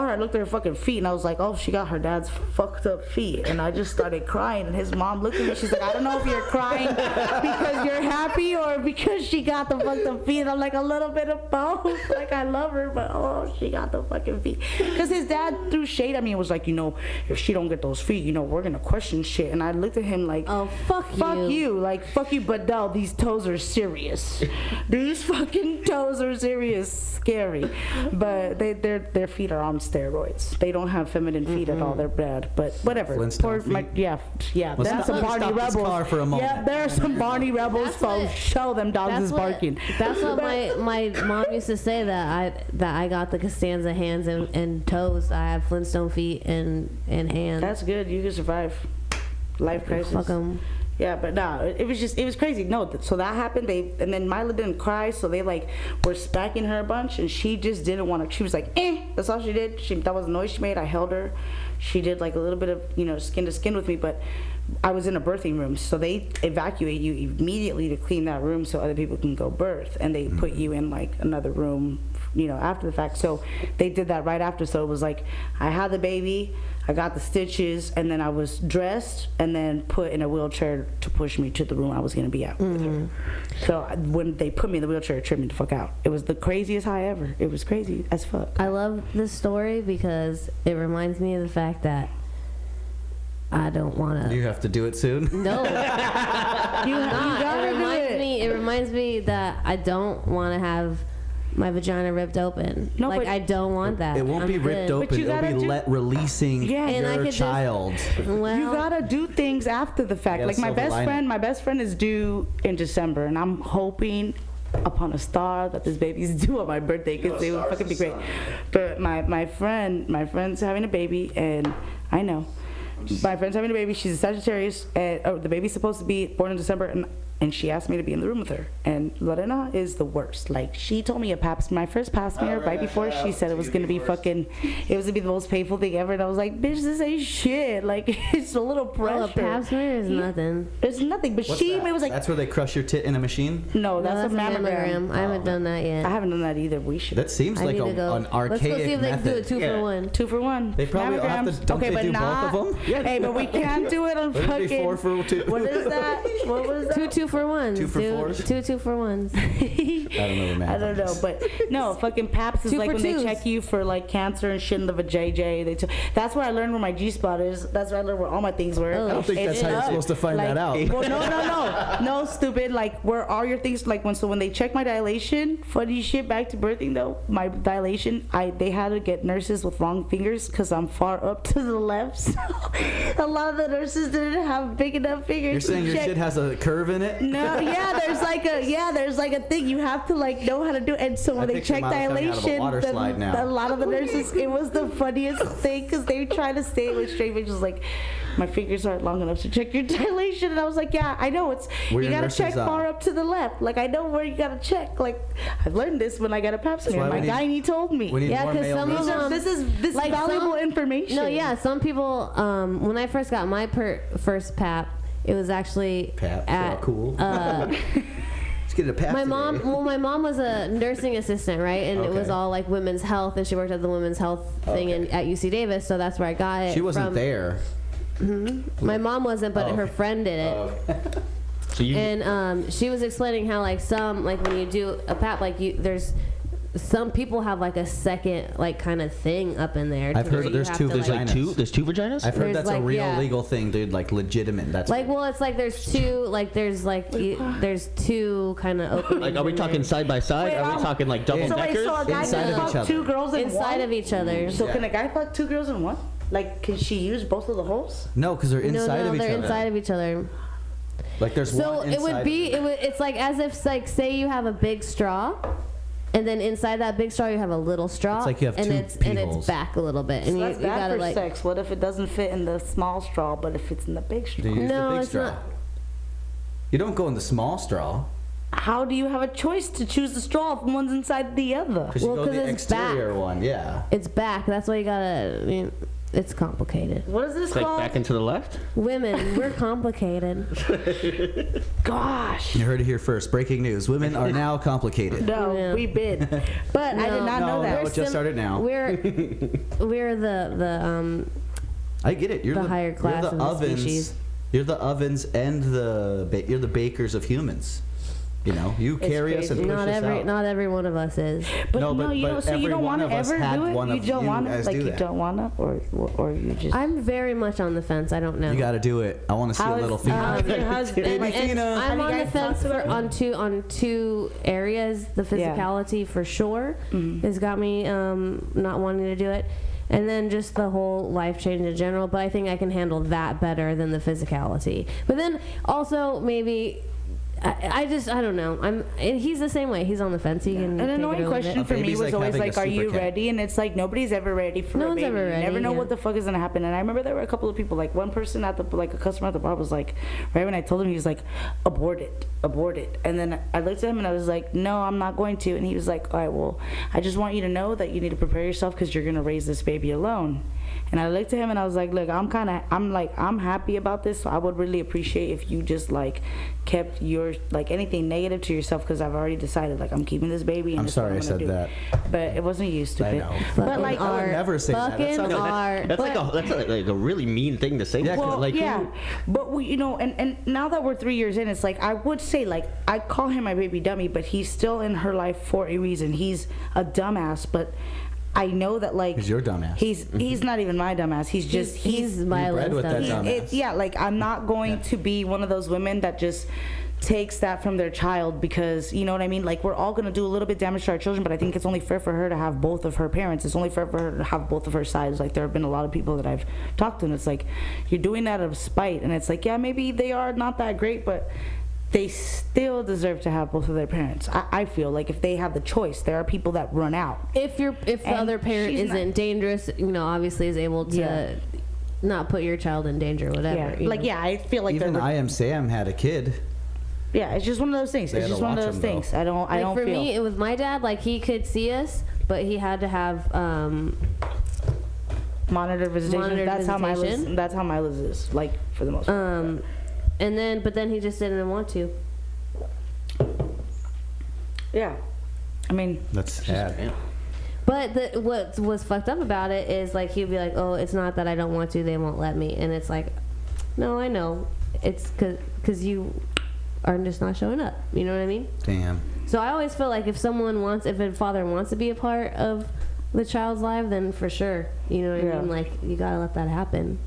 her, I looked at her fucking feet, and I was like, oh, she got her dad's fucked up feet. And I just started crying, and his mom looked at me, she's like, I don't know if you're crying because you're happy or because she got the fucked up feet. And I'm like, a little bit of both. Like, I love her, but oh, she got the fucking feet. Because his dad threw shade at me and was like, if she don't get those feet, we're gonna question shit. And I looked at him like, oh, fuck you, like, fuck you, but no, these toes are serious. These fucking toes are serious. Scary. But their feet are on steroids. They don't have feminine feet at all. They're bad, but whatever. Yeah. That's some Barney rebels. Car for a moment. Yeah, there are some Barney rebels. Folks, show them dogs is barking. That's what my mom used to say, that I got the Costanza hands and toes. I have Flintstone feet and hands. That's good. You can survive life crisis. Fuck 'em. Yeah, but no, it was crazy. No, so that happened. And then Mila didn't cry, so they like were smacking her a bunch, and she just didn't want to. She was like, that's all she did. That was the noise she made. I held her. She did like a little bit of skin to skin with me, but I was in a birthing room, so they evacuate you immediately to clean that room so other people can go birth, and they put you in like another room, after the fact. So they did that right after. So it was like, I had the baby, I got the stitches, and then I was dressed and then put in a wheelchair to push me to the room I was gonna be at with her. So when they put me in the wheelchair, it tripped me the fuck out. It was the craziest high ever. It was crazy as fuck. I love this story because it reminds me of the fact that I don't want to. You have to do it soon? No. It reminds me that I don't want to have my vagina ripped open. No, like, I don't want that. It won't be ripped open. It'll be releasing your child. You gotta do things after the fact. Like, my best friend is due in December, and I'm hoping upon a star that this baby's due on my birthday, because it would fucking be great. But my friend's having a baby, and I know. My friend's having a baby. She's a Sagittarius, and the baby's supposed to be born in December, and and she asked me to be in the room with her. And Lorena is the worst. Like, she told me my first pap smear right before, she said it was gonna be fucking, it was gonna be the most painful thing ever. And I was like, bitch, this ain't shit. Like, it's a little pressure. Well, a pap smear is nothing. It's nothing. But What's she that? it was like, That's where they crush your tit in a machine? no, No, that's a mammogram. I haven't done that yet. I haven't done that either. We should. That seems I like need to go. an Let's archaic go see if they can do method. it 2 Yeah. for 1. 2 for 1. They probably have to, don't okay, they but do not, both of them? Hey, but we can't do it on Wouldn't it be fucking. 4 for 2? What is that? What was that? 2 for 1s. 2 for 4s? 2 for 1s. I don't know the math. I don't know, but no, fucking PAPS is 2 like for when 2s. they check you for like cancer and shit in the vajayjay. That's where I learned where my G spot is. That's where I learned where all my things were. Oh. I don't think that's how you're supposed to find that out. Well, no, stupid. Like, where all your things, like when they check my dilation, funny shit. Back to birthing though, my dilation, they had to get nurses with long fingers because I'm far up to the left. So a lot of the nurses didn't have big enough fingers. You're saying to your check. shit has a curve in it? No, there's like a thing you have to like know how to do. And so when they picture check mine coming out of a dilation, water slide now. a lot of the nurses, it was the funniest thing because they try to say it with straight faces, like, my fingers aren't long enough to check your dilation. And I was like, yeah, I know Where you your gotta nurses check are. far up to the left. Like, I know where you gotta check. Like, I've learned this when I got a pap smear. why My we need- gynae told me. We need Yeah, more 'cause male some of nurses. them- This is Like valuable some- information. No, yeah, some people, when I first got my first pap, it was actually Pap, at, so cool. Let's get a pap my today. mom was a nursing assistant, right? And it was Okay. all like women's health, and she worked at the women's health thing at UC Davis, so that's where I got it. She wasn't from. there. My mom wasn't, but her friend did it. So you, And she was explaining how like when you do a pap, like there's some people have like a second like kind of thing up in there. I've to where heard you there's have two to, like, vaginas. there's two vaginas? I've heard There's that's a like- real yeah. legal thing, dude. Like legitimate. That's Like, well, it's like there's two, like there's like there's two kind of openings. Like, are we in talking there. side by side? Wait, Are we talking like double So wait, deckers? so a guy Inside can of each fuck other. 2 girls in inside one? of each other? So can a guy fuck 2 girls in one? Like, can she use both of the holes? no, because they're inside no, of each they're other. inside of each other. Like there's So one it would inside be of it's like as if like say you have a big straw, and then inside that big straw you have a little straw. It's like you have and two it's pee and holes. it's back a little bit, and So you that's bad gotta for like. sex. What if it doesn't fit in the small straw, but if it's in the big straw? Do you use No, the big it's straw? not. You don't go in the small straw. How do you have a choice to choose the straw if one's inside the other? Because Well, you go 'cause the it's back. exterior one, yeah. It's back. That's why you gotta. I mean, it's complicated. What is this It's like called? back and to the left? Women, we're complicated. Gosh. You heard it here first. Breaking news: women are now complicated. No, Yeah. we've been. But I did not No, know that. no, it just started now. We're the I get it. You're The higher class you're the of the ovens. species. You're the ovens and you're the bakers of humans. You know, you carry us and crazy. push us out. not every one of us is. But No, no, but- you but don't. So every you don't one want to of us ever had do it. one You of don't you want to, guys like do you that. don't want to, or you just. I'm very much on the fence. I don't know. You got to do it. I want to see How a is- little how's female. your husband? And, Like, and Tina. I'm Have on you the guys fence talked for about on two areas. The physicality for sure has got me not wanting to do it, and then just the whole life change in general. But I think I can handle that better than the physicality. But then also maybe. I don't know. And he's the same way. He's on the fence. He can An take it annoying or leave question it. for me baby's was like always having a like, "Are you super cat. ready?" And it's like nobody's ever ready for No a one's baby. ever You never ready, know yeah. what the fuck is gonna happen. And I remember there were a couple of people, like one person at the like a customer at the bar was like, right when I told him, he was like, abort it. And then I looked at him and I was like, no, I'm not going to. And he was like, all right, well, I just want you to know that you need to prepare yourself because you're gonna raise this baby alone. And I looked at him and I was like, look, I'm happy about this, so I would really appreciate if you just like kept your like anything negative to yourself because I've already decided like I'm keeping this baby. And I'm this is what sorry I gonna said do. that. But it wasn't you, stupid. know. But Fucking like, I would art. never say that. That Fucking sounds like- art. That's But- like a really mean thing to say. Yeah, well, like, yeah, but we, and now that we're 3 years in, it's like I would say like I call him my baby dummy, but he's still in her life for a reason. He's a dumbass, but I know that like He's your dumbass. He's not even my dumbass. He's just he's my You're bred with that dumb. dumbass. yeah, like I'm not going to be one of those women that just takes that from their child because you know what I mean. Like we're all gonna do a little bit damage to our children, but I think it's only fair for her to have both of her parents. It's only fair for her to have both of her sides. Like there have been a lot of people that I've talked to, and it's like you're doing that out of spite, and it's like yeah, maybe they are not that great, but they still deserve to have both of their parents. I feel like if they have the choice, there are people that run out. If the And other parent she's isn't not- dangerous, obviously is able to Yeah. not put your child in danger, whatever. Yeah, like yeah, I feel like Even they're I Am Sam had a kid. Yeah, it's just one of those things. They It's had just to one of watch those him, things. though. I don't For feel. me, it was my dad. Like, he could see us, but he had to have Monitored visitation. Monitored That's visitation. how Mila's is, like, for the most part. but then he just didn't want to. Yeah. I mean, That's sad. But what was fucked up about it is, like, he'd be like, oh, it's not that I don't want to, they won't let me. And it's like, no, I know. It's because you are just not showing up. You know what I mean? Damn. So I always feel like if a father wants to be a part of the child's life, then for sure. You know what I mean? Like, you gotta let that happen.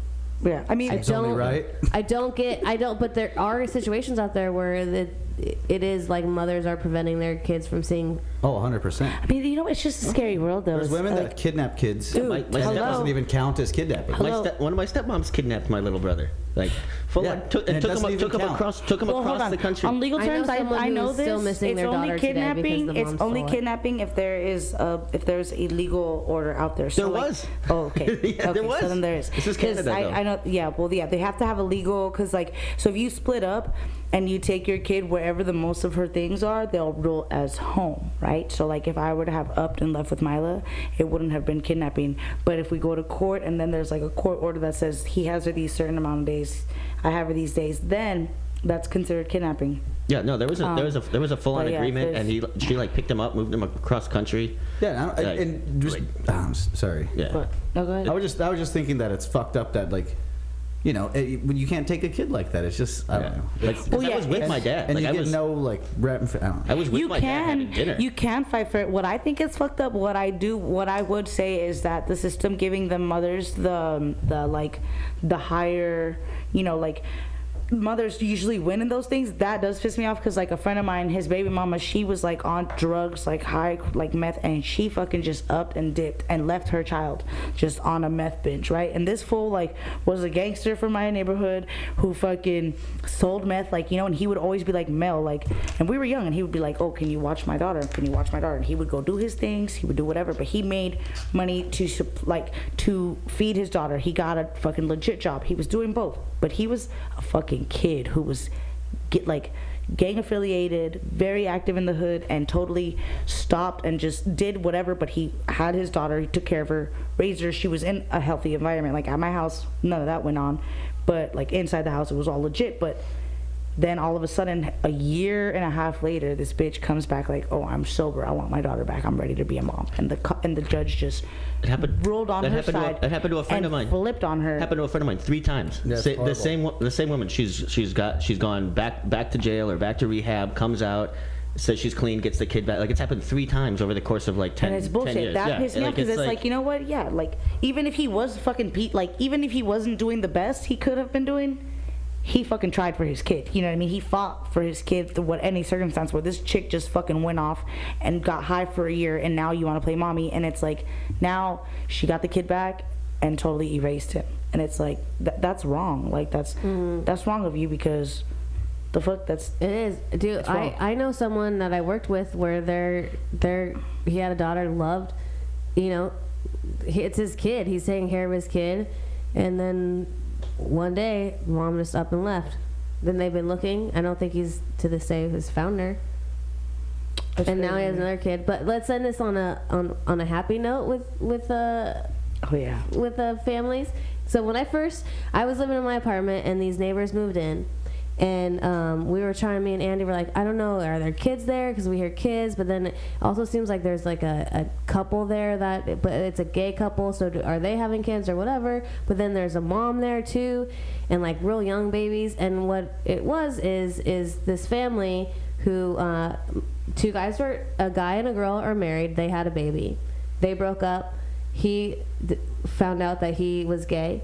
yeah. I mean, It's only right. But there are situations out there where it is like mothers are preventing their kids from seeing. Oh, 100%. I mean, you know, it's just a scary world, though. There's It's women like, that kidnap kids. Dude, my and step- that doesn't even count as kidnapping. Hello? One of my stepmoms kidnapped my little brother. Like, full Yeah, on, took and it him doesn't even count. across Well, hold on. the country. On legal I know terms, someone I who know is still this. missing It's their only daughter today because kidnapping. the It's mom only stole it. kidnapping if there's a legal order out there. So There like, was. Oh, okay. Yeah, okay, there was. So then there is. This is 'Cause Canada, though. I know. Yeah. Well, yeah. They have to have a legal because like so if you split up and you take your kid wherever the most of her things are, they'll rule as home, right? So like if I were to have upped and left with Mila, it wouldn't have been kidnapping. But if we go to court and then there's like a court order that says he has her these certain amount of days, I have her these days, then that's considered kidnapping. Yeah, no, there was a full on but yeah, agreement, and she like picked him up, moved him across country. Yeah, and just, sorry. Yeah. But no, go ahead. I was just thinking that it's fucked up that like, you know, you can't take a kid like that. It's just I don't know. Like, Well, I yeah, was with my dad. And like, you I get was, no like rep. I don't know. I was with my dad having dinner. You can fight for it. What I think is fucked up, what I would say is that the system giving the mothers the higher, you know, like mothers usually win in those things. That does piss me off because like a friend of mine, his baby mama, she was like on drugs, like high, like meth, and she fucking just upped and dipped and left her child just on a meth bench, right? And this fool like was a gangster from my neighborhood who fucking sold meth, like, you know, and he would always be like, Mel, like, and we were young, and he would be like, oh, can you watch my daughter? Can you watch my daughter? And he would go do his things, he would do whatever, but he made money to feed his daughter. He got a fucking legit job. He was doing both, but he was a fucking kid who was gang affiliated, very active in the hood, and totally stopped and just did whatever. But he had his daughter, he took care of her, raised her. She was in a healthy environment. Like at my house, none of that went on, but like inside the house, it was all legit. But then all of a sudden, a year and a half later, this bitch comes back like, oh, I'm sober, I want my daughter back, I'm ready to be a mom. And the judge just ruled on her side. That happened to a friend of mine. Flipped on her. Happened to a friend of mine 3 times. That's The same woman. She's gone back to jail or back to rehab. Comes out, says she's clean, gets the kid back. Like it's happened 3 times over the course of like 10. And it's bullshit. 10 years. That yeah. pissed me off because it's like, you know what? Yeah, like even if he was fucking Pete, like even if he wasn't doing the best he could have been doing, he fucking tried for his kid. You know what I mean? He fought for his kid through any circumstance where this chick just fucking went off and got high for a year, and now you want to play mommy, and it's like now she got the kid back and totally erased him, and it's like that's wrong. Like that's wrong of you because the fuck it is, dude. I know someone that I worked with where he had a daughter, loved, you know, it's his kid. He's taking care of his kid, and then one day, mom just up and left. Then they've been looking. I don't think he's to this day has found her. That's and now he crazy. has another kid. But let's end this on a happy note with families. So when I was living in my apartment, and these neighbors moved in, and me and Andy were like, I don't know, are there kids there? Because we hear kids, but then it also seems like there's like a couple there but it's a gay couple, so are they having kids or whatever? But then there's a mom there too, and like real young babies. And what it was is this family who 2 guys a guy and a girl are married. They had a baby. They broke up. He found out that he was gay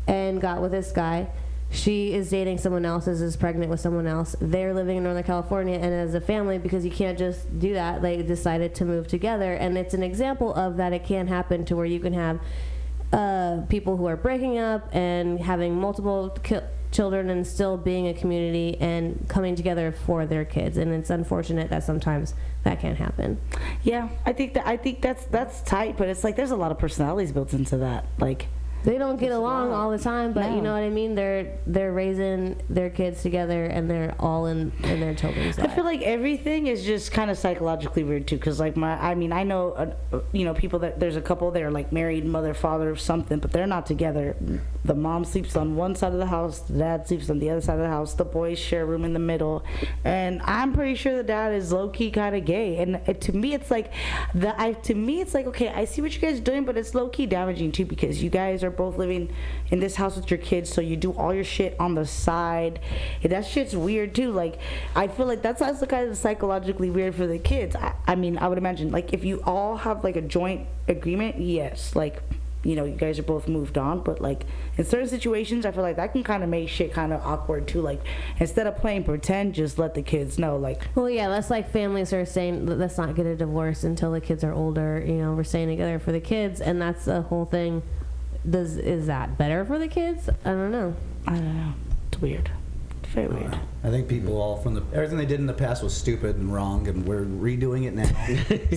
and got with this guy. She is dating someone else, is pregnant with someone else. They're living in Northern California, and as a family, because you can't just do that, they decided to move together. And it's an example of that it can happen, to where you can have people who are breaking up and having multiple children and still being a community and coming together for their kids. And it's unfortunate that sometimes that can't happen. Yeah, I think that's tight, but it's like there's a lot of personalities built into that. Like, They don't get along wild. all the time, but No. you know what I mean. They're raising their kids together, and they're all in their children's lives. I feel like everything is just kind of psychologically weird too, because like I know people that there's a couple that are like married, mother, father, or something, but they're not together. The mom sleeps on one side of the house, the dad sleeps on the other side of the house. The boys share a room in the middle, and I'm pretty sure the dad is low key kind of gay. And to me, it's like okay, I see what you guys are doing, but it's low key damaging too, because you guys are both living in this house with your kids, so you do all your shit on the side. And that shit's weird too. Like, I feel like that's also kind of psychologically weird for the kids. I mean, I would imagine, like, if you all have like a joint agreement, yes, like, you know, you guys are both moved on, but like in certain situations, I feel like that can kind of make shit kind of awkward too. Like, instead of playing pretend, just let the kids know. Like, well, yeah, that's like families are saying, let's not get a divorce until the kids are older. You know, we're staying together for the kids, and that's the whole thing. Is that better for the kids? I don't know. It's weird. It's very weird. I think people all everything they did in the past was stupid and wrong, and we're redoing it now.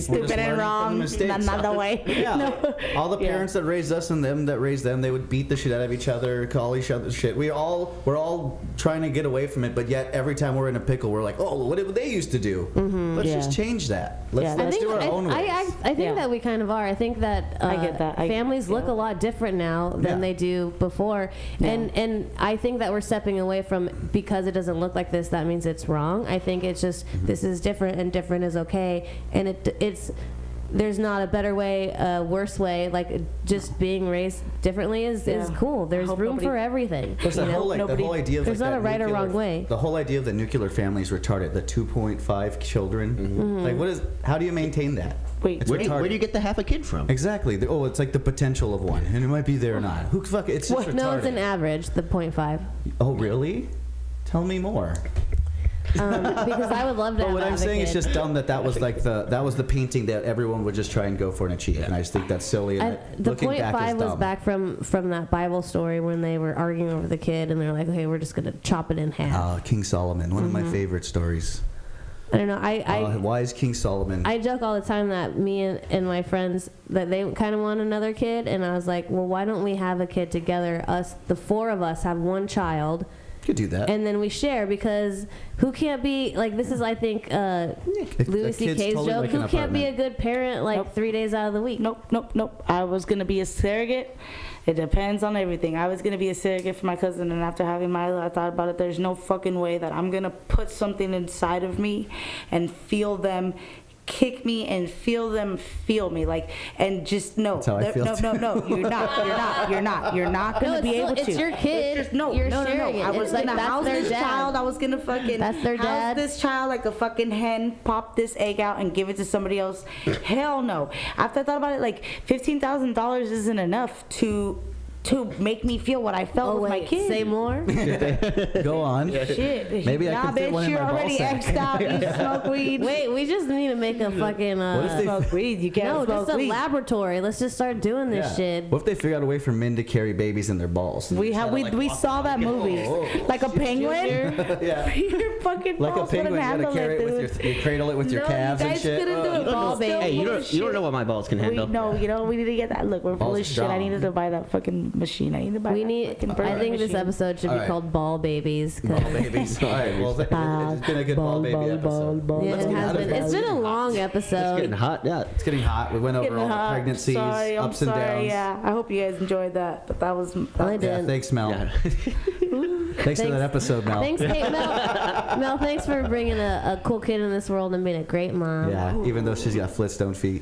Stupid and wrong, another way. Yeah. No. All the parents that raised us and them that raised them, they would beat the shit out of each other, call each other shit. We're all trying to get away from it, but yet every time we're in a pickle, we're like, oh, what did they used to do? Let's just change that. Let's do our own ways. I think that we kind of are. I think that I get that. Families look a lot different now than they do before, and I think that we're stepping away from, because it doesn't look like this, that means it's wrong. I think it's just this is different, and different is okay, and it's there's not a better way, worse way. Like, just being raised differently is cool. There's room for everything. The whole idea of there's not a right or wrong way. The whole idea of the nuclear family is retarded. The 2.5 children. Like, how do you maintain that? Wait, Where do you get the half a kid from? Exactly. It's like the potential of one, and it might be there or not. Who fuck? It's just retarded. No, it's an average. The 0.5. Oh, really? Tell me more. Because I would love to. But what I'm saying is kid. just dumb that was like that was the painting that everyone would just try and go for and achieve, and I just think that's silly. And the looking back is 0.5 was dumb. back from that Bible story when they were arguing over the kid, and they're like, okay, we're just gonna chop it in half. King Solomon, one of my favorite stories. I don't know. Why is King Solomon? I joke all the time that me and my friends, that they kind of want another kid, and I was like, well, why don't we have a kid together? The four of us have one child. Could do that. And then we share, because who can't be, like, this is, I think, Louis C.K.'s totally joke. like Who an can't be a apartment. good parent, like, 3 days out of the week? Nope. I was going to be a surrogate. It depends on everything. I was going to be a surrogate for my cousin, and after having Milo, I thought about it. There's no fucking way that I'm going to put something inside of me and feel them kick me and feel them feel me, like, and just no. That's how I feel No, you're not gonna be able to. It's your kid. It's just, You're sharing it. I was It's like, gonna that's house their this dad. child. I was gonna fucking That's their house dad. this child like a fucking hen, pop this egg out and give it to somebody else. Hell no. After I thought about it, like, $15,000 isn't enough to make me feel what I felt with my kids. Say more. Go on. Shit. Maybe I nah, can fit bitch, one in you're my ball already sack. X'd out. You smoke weed. Wait, we just need to make a fucking. What if they Smoke weed. You can't no, smoke just a weed. laboratory. Let's just start doing this Yeah. shit. What if they figure out a way for men to carry babies in their balls? We saw that movie. Like a penguin. Yeah. Your fucking Like a balls penguin, wouldn't you gotta handle carry it dude. with you cradle it with your No, calves you and guys shit. couldn't do it. Ball baby. Hey, you don't know what my balls can handle. We need to get that. Look, we're full Balls of shit. strong. I needed to buy that fucking machine. I need to buy We that need. fucking burger I think this machine. episode should All be right. called Ball Babies. 'Cause- Ball babies. All right. Well, it's been a good ball baby episode. Yeah, Let's it get has out of been. here. It's been a long It's episode. getting hot. Yeah. It's getting hot. We went over Getting all the hot. pregnancies, Sorry, I'm ups and sorry. downs. Yeah, I hope you guys enjoyed that. But that was. I Yeah, did. thanks, Mel. Yeah. Thanks for that episode, Mel. Thanks, hey, Mel. Mel, thanks for bringing a cool kid in this world and being a great mom. Yeah, even though she's got Flintstone feet.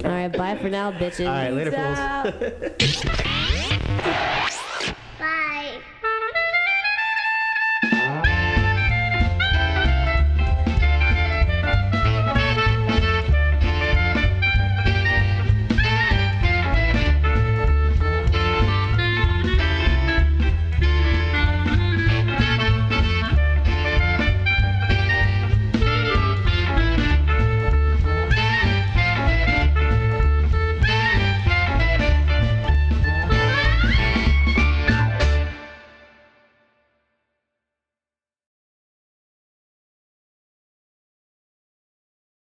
All right, bye for now, bitches. All right, later, Peace fools. out.